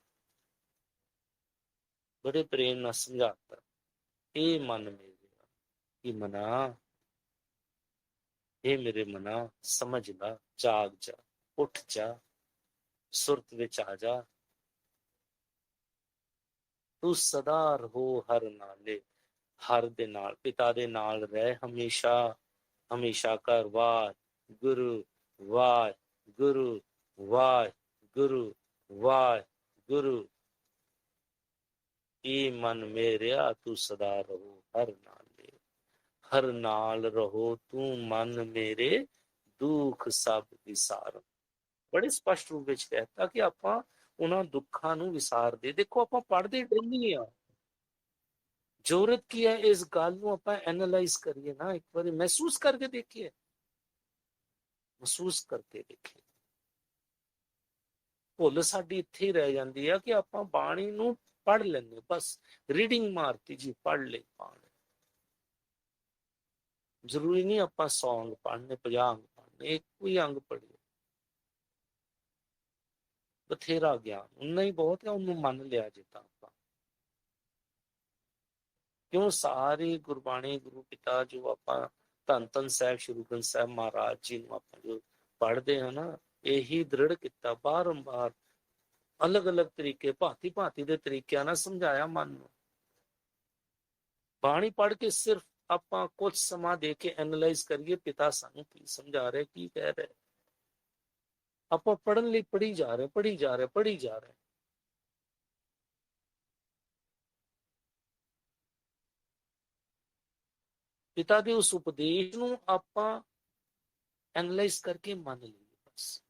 ਬੜੇ ਪ੍ਰੇਮ ਨਾਲ ਸਮਝਾਤਾ, ਇਹ ਮਨ ਮੇਰਿਆ, ਕਿ ਮਨਾ, ਇਹ ਮੇਰੇ ਮਨਾ ਸਮਝ ਲਾ, ਜਾਗ ਜਾ, ਉੱਠ ਜਾ, ਸੁਰਤ ਵਿੱਚ ਆ ਜਾ। ਤੂੰ ਸਦਾ ਰਹੋ ਹਰ ਨਾਲੇ, ਹਰ ਦੇ ਨਾਲ, ਪਿਤਾ ਦੇ ਨਾਲ ਰਹਿ ਹਮੇਸ਼ਾ, ਹਮੇਸ਼ਾ ਕਰ ਵਾਹ ਗੁਰੂ ਵਾਹ ਗੁਰੂ ਵਾਹ ਗੁਰੂ ਵਾਹ ਗੁਰੂ। ਇਹ ਮਨ ਮੇਰਿਆ ਤੂੰ ਸਦਾ ਰਹੋ ਹਰ ਨਾਲੇ, ਹਰ ਨਾਲ ਰਹੋ ਤੂੰ ਮਨ ਮੇਰੇ, ਦੁੱਖ ਸਭ ਵਿਸਾਰ। ਬੜੇ ਸਪਸ਼ਟ ਰੂਪ ਵਿੱਚ ਕਹਿਤਾ ਕਿ ਆਪਾਂ ਉਹਨਾਂ ਦੁੱਖਾਂ ਨੂੰ ਵਿਸਾਰਦੇ। ਦੇਖੋ ਆਪਾਂ ਪੜ੍ਹਦੇ ਡੇਲੀ ਆ, ਜ਼ਰੂਰਤ ਕੀ ਹੈ ਇਸ ਗੱਲ ਨੂੰ ਆਪਾਂ ਐਨਾਲਾਈਜ਼ ਕਰੀਏ ਨਾ, ਇੱਕ ਵਾਰੀ ਮਹਿਸੂਸ ਕਰਕੇ ਦੇਖੀਏ, ਮਹਿਸੂਸ ਕਰਕੇ ਦੇਖੀਏ। ਭੁੱਲ ਸਾਡੀ ਇੱਥੇ ਹੀ ਰਹਿ ਜਾਂਦੀ ਆ ਕਿ ਆਪਾਂ ਬਾਣੀ ਨੂੰ ਪੜ੍ਹ ਲੈਂਦੇ, ਬਸ ਰੀਡਿੰਗ ਮਾਰਤੀ ਜੀ, ਪੜ੍ਹ ਲਈ ਬਾਣੀ। ਜ਼ਰੂਰੀ ਨਹੀਂ ਆਪਾਂ 100 ਅੰਗ ਪੜ੍ਹਨੇ, 50 ਅੰਗ ਪੜ੍ਹਨੇ, ਇੱਕੋ ਹੀ ਅੰਗ ਪੜ੍ਹੀਏ, ਬਥੇਰਾ ਗਿਆਨ ਉਨਾ ਹੀ ਬਹੁਤ ਹੈ, ਉਹਨੂੰ ਮੰਨ ਲਿਆ ਜੇ ਤਾਂ ਆਪਾਂ। ਕਿਉਂ ਸਾਰੀ ਗੁਰਬਾਣੀ, ਗੁਰੂ ਪਿਤਾ ਜੋ ਆਪਾਂ ਧੰਨ ਧੰਨ ਸਾਹਿਬ ਸ਼੍ਰੀ ਗੁਰੂ ਗ੍ਰੰਥ ਸਾਹਿਬ ਮਹਾਰਾਜ ਜੀ ਨੂੰ ਆਪਾਂ ਜੋ ਪੜ੍ਹਦੇ ਹਾਂ ਨਾ, ਇਹੀ ਦ੍ਰਿੜ ਕੀਤਾ, ਬਾਰੰਬਾਰ ਅਲੱਗ-ਅਲੱਗ ਤਰੀਕੇ, ਭਾਂਤੀ ਦੇ ਤਰੀਕਿਆਂ ਨਾਲ ਸਮਝਾਇਆ ਮਨ ਨੂੰ। ਬਾਣੀ ਪੜ੍ਹ ਕੇ ਸਿਰਫ ਆਪਾਂ ਕੁਝ ਸਮਾਂ ਦੇ ਕੇ ਐਨਾਲਾਈਜ਼ ਕਰੀਏ, ਪਿਤਾ ਸਾਨੂੰ ਕੀ ਸਮਝਾ ਰਿਹਾ, ਕੀ ਕਹਿ ਰਿਹਾ। ਆਪਾਂ ਪੜ੍ਹਨ ਲਈ ਪੜ੍ਹੀ ਜਾ ਰਹੇ, ਪੜ੍ਹੀ ਜਾ ਰਹੇ, ਪੜ੍ਹੀ ਜਾ ਰਹੇ। ਪਿਤਾ ਦੇ ਉਸ ਉਪਦੇਸ਼ ਨੂੰ ਆਪਾਂ ਐਨਾਲਾਈਜ਼ ਕਰਕੇ ਮੰਨ ਲਈਏ, ਬਸ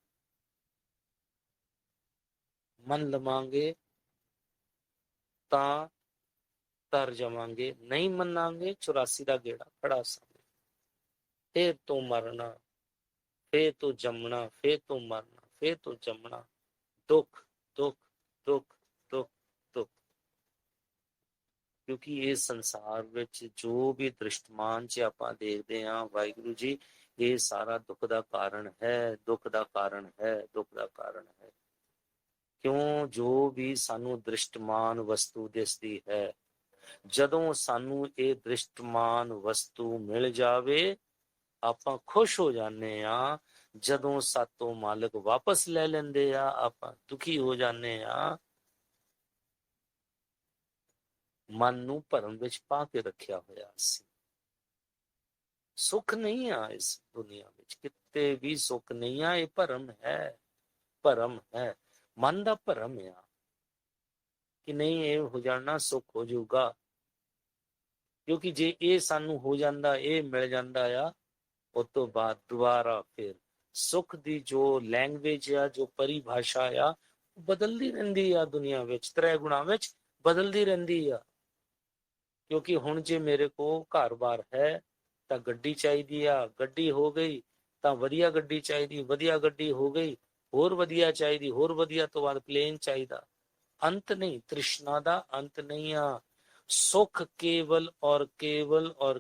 ਮੰਨ ਲਵਾਂਗੇ ਤਾਂ ਤਰ ਜਾਵਾਂਗੇ, ਨਹੀਂ ਮੰਨਾਂਗੇ 84 ਦਾ ਗੇੜਾ ਖੜਾ ਸਾਹਮਣੇ। ਫੇਰ ਤੋਂ ਮਰਨਾ, ਫੇਰ ਤੋਂ ਜੰਮਣਾ, ਫੇਰ ਤੋਂ ਮਰਨਾ, ਫੇਰ ਤੋਂ ਜੰਮਣਾ, ਦੁੱਖ ਦੁੱਖ ਦੁੱਖ ਦੁੱਖ ਦੁੱਖ। ਕਿਉਂਕਿ ਇਸ ਸੰਸਾਰ ਵਿੱਚ ਜੋ ਵੀ ਦ੍ਰਿਸ਼ਟਮਾਨ 'ਚ ਆਪਾਂ ਦੇਖਦੇ ਹਾਂ, ਵਾਹਿਗੁਰੂ ਜੀ, ਇਹ ਸਾਰਾ ਦੁੱਖ ਦਾ ਕਾਰਨ ਹੈ, ਦੁੱਖ ਦਾ ਕਾਰਨ ਹੈ, ਦੁੱਖ ਦਾ ਕਾਰਨ ਹੈ। ਕਿਉਂ ਜੋ ਵੀ ਸਾਨੂੰ ਦ੍ਰਿਸ਼ਟਮਾਨ ਵਸਤੂ ਦਿਸਦੀ ਹੈ, ਜਦੋਂ ਸਾਨੂੰ ਇਹ ਦ੍ਰਿਸ਼ਟਮਾਨ ਵਸਤੂ ਮਿਲ ਜਾਵੇ ਆਪਾਂ ਖੁਸ਼ ਹੋ ਜਾਂਦੇ ਆ, ਜਦੋਂ ਸਾਤੋਂ ਮਾਲਕ ਵਾਪਸ ਲੈ ਲੈਂਦੇ ਆ ਆਪਾਂ ਦੁਖੀ ਹੋ ਜਾਂਦੇ ਆ। ਮਨ ਨੂੰ ਭਰਮ ਵਿੱਚ ਪਾ ਕੇ ਰੱਖਿਆ ਹੋਇਆ ਸੀ। ਸੁੱਖ ਨਹੀਂ ਆ ਇਸ ਦੁਨੀਆ ਵਿੱਚ, ਕਿਤੇ ਵੀ ਸੁੱਖ ਨਹੀਂ ਆ, ਇਹ ਭਰਮ ਹੈ, ਭਰਮ ਹੈ, ਮਨ ਦਾ ਭਰਮ ਆ ਕਿ ਨਹੀਂ ਇਹ ਹੋ ਜਾਣਾ ਸੁੱਖ ਹੋ ਜਾਊਗਾ। ਕਿਉਂਕਿ ਜੇ ਇਹ ਸਾਨੂੰ ਹੋ ਜਾਂਦਾ, ਇਹ ਮਿਲ ਜਾਂਦਾ ਆ, ਉਸ ਤੋਂ ਬਾਅਦ ਦੁਬਾਰਾ ਫਿਰ ਸੁੱਖ ਦੀ ਜੋ ਲੈਂਗੁਏਜ ਆ, ਜੋ ਪਰਿਭਾਸ਼ਾ ਆ, ਬਦਲਦੀ ਰਹਿੰਦੀ ਆ ਦੁਨੀਆ ਵਿੱਚ, 3 ਗੁਣਾ ਵਿੱਚ ਬਦਲਦੀ ਰਹਿੰਦੀ ਆ। ਕਿਉਂਕਿ ਹੁਣ ਜੇ ਮੇਰੇ ਕੋਲ ਘਰ-ਬਾਰ ਹੈ ਤਾਂ ਗੱਡੀ ਚਾਹੀਦੀ ਆ, ਗੱਡੀ ਹੋ ਗਈ ਤਾਂ ਵਧੀਆ ਗੱਡੀ ਚਾਹੀਦੀ, ਵਧੀਆ ਗੱਡੀ ਹੋ ਗਈ ਹੋਰ ਵਧੀਆ ਚਾਹੀਦੀ, ਹੋਰ ਵਧੀਆ ਤੋਂ ਬਾਅਦ ਪਲੇਨ ਚਾਹੀਦਾ। ਅੰਤ ਨਹੀਂ, ਤ੍ਰਿਸ਼ਨਾ ਦਾ ਅੰਤ ਨਹੀਂ ਆ। ਸੁਖ ਕੇਵਲ ਔਰ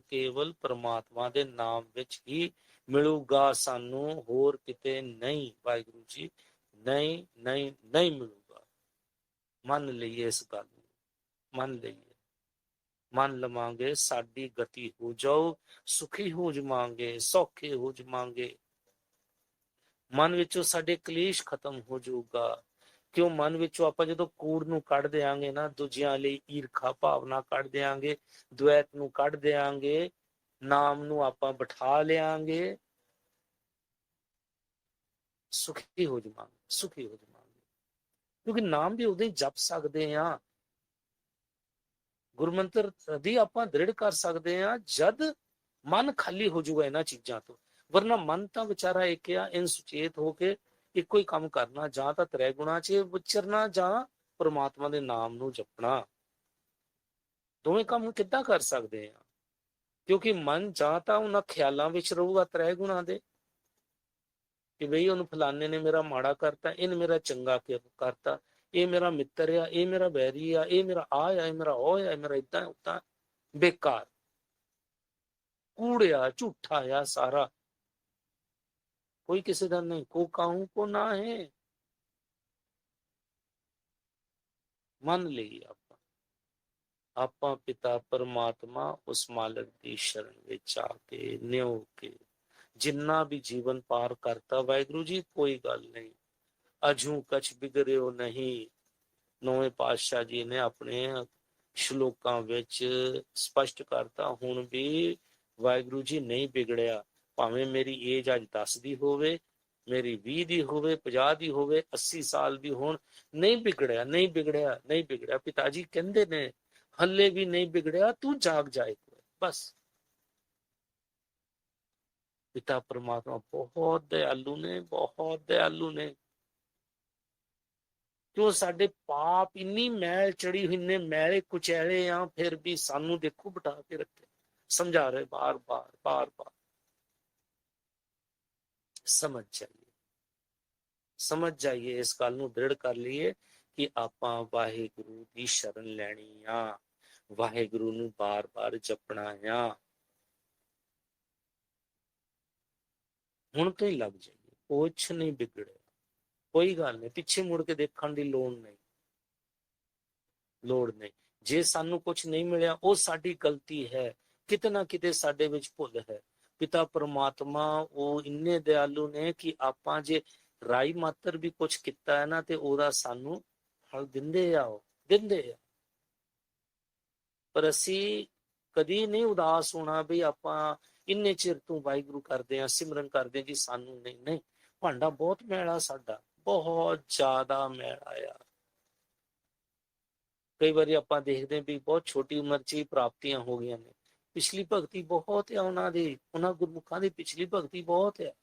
ਕੇਵਲ ਪਰਮਾਤਮਾ ਦੇ ਨਾਮ ਵਿੱਚ ਹੀ ਮਿਲੂਗਾ ਸਾਨੂੰ, ਹੋਰ ਕਿਤੇ ਨਹੀਂ। ਵਾਹਿਗੁਰੂ ਜੀ, ਨਹੀਂ ਨਹੀਂ ਨਹੀਂ ਮਿਲੂਗਾ। ਮੰਨ ਲਈਏ ਇਸ ਗੱਲ ਨੂੰ, ਮੰਨ ਲਈਏ, ਮੰਨ ਲਵਾਂਗੇ, ਸਾਡੀ ਗਤੀ ਹੋ ਜਾਊ, ਸੁਖੀ ਹੋ ਜਾਵਾਂਗੇ, ਸੌਖੇ ਹੋ ਜਾਵਾਂਗੇ। ਮਨ ਵਿੱਚੋਂ ਸਾਡੇ ਕਲੇਸ਼ ਖਤਮ ਹੋ ਜਾਊਗਾ। ਕਿਉਂ? ਮਨ ਵਿੱਚੋਂ ਆਪਾਂ ਜਦੋਂ ਕੂੜ ਨੂੰ ਕੱਢ ਦਿਆਂਗੇ ਨਾ, ਦੂਜਿਆਂ ਲਈ ਈਰਖਾ ਭਾਵਨਾ ਕੱਢ ਦਿਆਂਗੇ, ਦੁਐਤ ਨੂੰ ਕੱਢ ਦਿਆਂਗੇ, ਨਾਮ ਨੂੰ ਆਪਾਂ ਬਿਠਾ ਲਿਆਂਗੇ, ਸੁਖੀ ਹੋ ਜਾਵਾਂਗੇ, ਸੁਖੀ ਹੋ ਜਾਵਾਂਗੇ। ਕਿਉਂਕਿ ਨਾਮ ਵੀ ਉਦੋਂ ਹੀ ਜਪ ਸਕਦੇ ਆ, ਗੁਰਮੰਤਰ ਦੀ ਆਪਾਂ ਦ੍ਰਿੜ ਕਰ ਸਕਦੇ ਆ ਜਦ ਮਨ ਖਾਲੀ ਹੋ ਜਾਊਗਾ ਇਹਨਾਂ ਚੀਜ਼ਾਂ ਤੋਂ। ਵਰਨਾ ਮਨ ਤਾਂ ਵਿਚਾਰਾ ਇੱਕ ਆ, ਇਨ ਸੁਚੇਤ ਹੋ ਕੇ ਇੱਕੋ ਹੀ ਕੰਮ ਕਰਨਾ, ਜਾਂ ਤਾਂ ਤ੍ਰੈ ਗੁਣਾ 'ਚ ਵਿਚਰਨਾ ਜਾਂ ਪਰਮਾਤਮਾ ਦੇ ਨਾਮ ਨੂੰ ਜਪਣਾ। ਦੋਵੇਂ ਕੰਮ ਕਿੱਦਾਂ ਕਰ ਸਕਦੇ ਆ? ਕਿਉਂਕਿ ਮਨ ਜਾਂ ਤਾਂ ਉਹਨਾਂ ਖਿਆਲਾਂ ਵਿੱਚ ਰਹੂਗਾ ਤ੍ਰੈ ਗੁਣਾ ਦੇ, ਕਿ ਬਈ ਉਹਨੂੰ ਫਲਾਣੇ ਨੇ ਮੇਰਾ ਮਾੜਾ ਕਰਤਾ, ਇਹਨੇ ਮੇਰਾ ਚੰਗਾ ਕਰਤਾ, ਇਹ ਮੇਰਾ ਮਿੱਤਰ ਆ, ਇਹ ਮੇਰਾ ਵੈਰੀ ਆ, ਇਹ ਮੇਰਾ ਆ, ਇਹ ਮੇਰਾ ਉਹ ਆ, ਇਹ ਮੇਰਾ ਏਦਾਂ ਉਦਾਂ। ਬੇਕਾਰ, ਕੂੜਿਆ, ਝੂਠਾ ਆ ਸਾਰਾ, ਕੋਈ ਕਿਸੇ ਦਾ ਨਹੀਂ। ਕੋ ਕਾਹੂ ਕੋ ਨਾ ਹੈ। ਮੰਨ ਲਈ ਆਪਾਂ ਪਿਤਾ ਪਰਮਾਤਮਾ ਉਸ ਮਾਲਕ ਦੀ ਸ਼ਰਨ ਵਿੱਚ ਆ ਕੇ ਨਿਉ ਕੇ ਜਿੰਨਾ ਵੀ ਜੀਵਨ ਪਾਰ ਕਰਤਾ, ਵਾਹਿਗੁਰੂ ਜੀ ਕੋਈ ਗੱਲ ਨਹੀਂ, ਅਜੂ ਕਛ ਬਿਗੜਿਓ ਨਹੀਂ। ਨੌਵੇਂ ਪਾਤਸ਼ਾਹ ਜੀ ਨੇ ਆਪਣੇ ਸ਼ਲੋਕਾਂ ਵਿੱਚ ਸਪਸ਼ਟ ਕਰਤਾ, ਹੁਣ ਵੀ ਵਾਹਿਗੁਰੂ ਜੀ ਨਹੀਂ ਵਿਗੜਿਆ। ਭਾਵੇਂ ਮੇਰੀ ਏਜ ਅੱਜ 10 ਦੀ ਹੋਵੇ, ਮੇਰੀ 20 ਦੀ ਹੋਵੇ, 50 ਦੀ ਹੋਵੇ, 80 ਸਾਲ ਦੀ ਹੋਣ, ਨਹੀਂ ਵਿਗੜਿਆ, ਨਹੀਂ ਵਿਗੜਿਆ, ਨਹੀਂ ਵਿਗੜਿਆ। ਪਿਤਾ ਜੀ ਕਹਿੰਦੇ ਨੇ ਹੱਲੇ ਵੀ ਨਹੀਂ ਵਿਗੜਿਆ, ਤੂੰ ਜਾਗ ਜਾਏ ਬਸ। ਪਿਤਾ ਪਰਮਾਤਮਾ ਬਹੁਤ ਦਇਆਲੂ ਨੇ, ਬਹੁਤ ਦਇਆਲੂ ਨੇ। ਕਿਉਂ? ਸਾਡੇ ਪਾਪ ਇੰਨੀ ਮੈਲ ਚੜੀ ਹੋਈ ਨੇ, ਮੈਲੇ ਕੁਚੈਲੇ ਆ, ਫਿਰ ਵੀ ਸਾਨੂੰ ਦੇਖੋ ਬਿਠਾ ਕੇ ਰੱਖੇ, ਸਮਝਾ ਰਹੇ ਬਾਰ ਬਾਰ ਬਾਰ ਬਾਰ। ਸਮਝ ਜਾਈਏ, ਸਮਝ ਜਾਈਏ, ਇਸ ਗੱਲ ਨੂੰ ਦ੍ਰਿੜ ਕਰ ਲਈਏ ਕਿ ਆਪਾਂ ਵਾਹਿਗੁਰੂ ਦੀ ਸ਼ਰਨ ਲੈਣੀ ਆ, ਵਾਹਿਗੁਰੂ ਨੂੰ ਬਾਰ ਬਾਰ ਜਪਣਾ ਆ। ਹੁਣ ਤੋਂ ਹੀ ਲੱਗ ਜਾਈਏ, ਕੁਛ ਨਹੀਂ ਵਿਗੜਿਆ, ਕੋਈ ਗੱਲ ਨਹੀਂ, ਪਿੱਛੇ ਮੁੜ ਕੇ ਦੇਖਣ ਦੀ ਲੋੜ ਨਹੀਂ, ਲੋੜ ਨਹੀਂ। ਜੇ ਸਾਨੂੰ ਕੁਝ ਨਹੀਂ ਮਿਲਿਆ, ਉਹ ਸਾਡੀ ਗਲਤੀ ਹੈ, ਕਿਤੇ ਨਾ ਕਿਤੇ ਸਾਡੇ ਵਿੱਚ ਭੁੱਲ ਹੈ। ਪਿਤਾ ਪਰਮਾਤਮਾ ਉਹ ਇੰਨੇ ਦਿਆਲੂ ਨੇ ਕਿ ਆਪਾਂ ਜੇ ਰਾਈ ਮਾਤਰ ਵੀ ਕੁਝ ਕੀਤਾ ਹੈ ਨਾ, ਤੇ ਉਹਦਾ ਸਾਨੂੰ ਫਲ ਦਿੰਦੇ ਆ, ਉਹ ਦਿੰਦੇ ਆ। ਪਰ ਅਸੀਂ ਕਦੀ ਨਹੀਂ ਉਦਾਸ ਹੋਣਾ ਵੀ ਆਪਾਂ ਇੰਨੇ ਚਿਰ ਤੋਂ ਵਾਹਿਗੁਰੂ ਕਰਦੇ ਆ, ਸਿਮਰਨ ਕਰਦੇ ਜੀ, ਸਾਨੂੰ ਨਹੀਂ। ਨਹੀਂ, ਭਾਂਡਾ ਬਹੁਤ ਮੈਲਾ ਸਾਡਾ, ਬਹੁਤ ਜ਼ਿਆਦਾ ਮੈਲਾ ਆ। ਕਈ ਵਾਰੀ ਆਪਾਂ ਦੇਖਦੇ ਹਾਂ ਵੀ ਬਹੁਤ ਛੋਟੀ ਉਮਰ 'ਚ ਹੀ ਪ੍ਰਾਪਤੀਆਂ ਹੋ ਗਈਆਂ ਨੇ। ਪਿਛਲੀ ਭਗਤੀ ਬਹੁਤ ਆ ਉਹਨਾਂ ਦੀ, ਉਹਨਾਂ ਗੁਰਮੁਖਾਂ ਦੀ ਪਿਛਲੀ ਭਗਤੀ ਬਹੁਤ ਆ।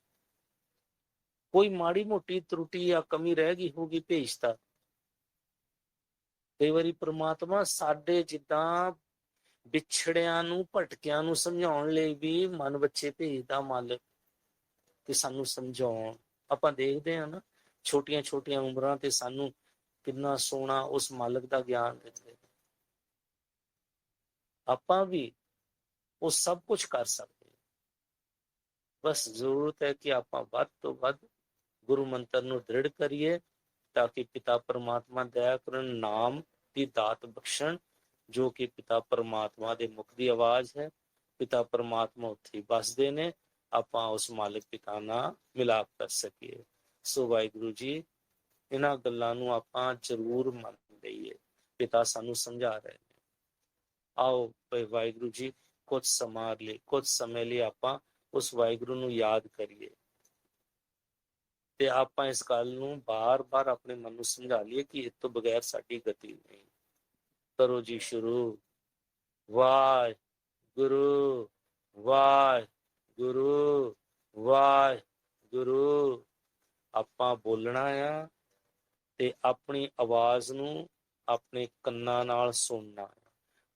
ਕੋਈ ਮਾੜੀ ਮੋਟੀ ਤਰੁੱਟੀ ਜਾਂ ਕਮੀ ਰਹਿ ਗਈ ਹੋਗੀ, ਭੇਜਤਾ। ਕਈ ਵਾਰੀ ਪ੍ਰਮਾਤਮਾ ਸਾਡੇ ਜਿੱਦਾਂ ਵਿਛੜਿਆਂ ਨੂੰ, ਭਟਕਿਆਂ ਨੂੰ ਸਮਝਾਉਣ ਲਈ ਵੀ ਮਨ ਬੱਚੇ ਭੇਜਦਾ ਮਾਲਕ, ਕਿ ਸਾਨੂੰ ਸਮਝਾਉਣ। ਆਪਾਂ ਦੇਖਦੇ ਹਾਂ ਨਾ, ਛੋਟੀਆਂ ਛੋਟੀਆਂ ਉਮਰਾਂ ਤੇ ਸਾਨੂੰ ਕਿੰਨਾ ਸੋਹਣਾ ਉਸ ਮਾਲਕ ਦਾ ਗਿਆਨ ਦਿੰਦੇ। ਆਪਾਂ ਵੀ ਉਹ ਸਭ ਕੁਝ ਕਰ ਸਕਦੇ। ਬਸ ਜ਼ਰੂਰਤ ਹੈ ਕਿ ਆਪਾਂ ਵੱਧ ਤੋਂ ਵੱਧ ਗੁਰੂ ਮੰਤਰ ਨੂੰ ਦ੍ਰਿੜ ਕਰੀਏ, ਤਾਂ ਕਿ ਪਿਤਾ ਪਰਮਾਤਮਾ ਦਇਆ ਕਰਨ, ਨਾਮ ਦੀ ਦਾਤ ਬਖਸ਼ਣ, ਜੋ ਕਿ ਪਿਤਾ ਪਰਮਾਤਮਾ ਦੇ ਮੁਖ ਦੀ ਆਵਾਜ਼ ਹੈ। ਪਿਤਾ ਪਰਮਾਤਮਾ ਉੱਥੇ ਵਸਦੇ ਨੇ, ਆਪਾਂ ਉਸ ਮਾਲਕ ਪਿਤਾ ਨਾਲ ਮਿਲਾਪ ਕਰ ਸਕੀਏ। ਸੋ ਵਾਹਿਗੁਰੂ ਜੀ, ਇਹਨਾਂ ਗੱਲਾਂ ਨੂੰ ਆਪਾਂ ਜ਼ਰੂਰ ਮੰਨ ਲਈਏ। ਪਿਤਾ ਸਾਨੂੰ ਸਮਝਾ ਰਹੇ ਨੇ। ਆਓ ਵਾਹਿਗੁਰੂ ਜੀ, ਕੁਝ ਸਮਾਂ ਲਈ, ਕੁਝ ਸਮੇਂ ਲਈ ਆਪਾਂ ਉਸ ਵਾਹਿਗੁਰੂ ਨੂੰ ਯਾਦ ਕਰੀਏ, ਤੇ ਆਪਾਂ ਇਸ ਗੱਲ ਨੂੰ ਬਾਰ-ਬਾਰ ਆਪਣੇ ਮਨ ਨੂੰ ਸਮਝਾ ਲਈਏ ਕਿ ਇਸ ਤੋਂ ਬਗੈਰ ਸਾਡੀ ਗਤੀ ਨਹੀਂ। ਕਰੋ ਜੀ ਸ਼ੁਰੂ। ਵਾਹਿਗੁਰੂ, ਵਾਹਿਗੁਰੂ, ਵਾਹਿਗੁਰੂ। ਆਪਾਂ ਬੋਲਣਾ ਆ ਤੇ ਆਪਣੀ ਆਵਾਜ਼ ਨੂੰ ਆਪਣੇ ਕੰਨਾਂ ਨਾਲ ਸੁਣਨਾ।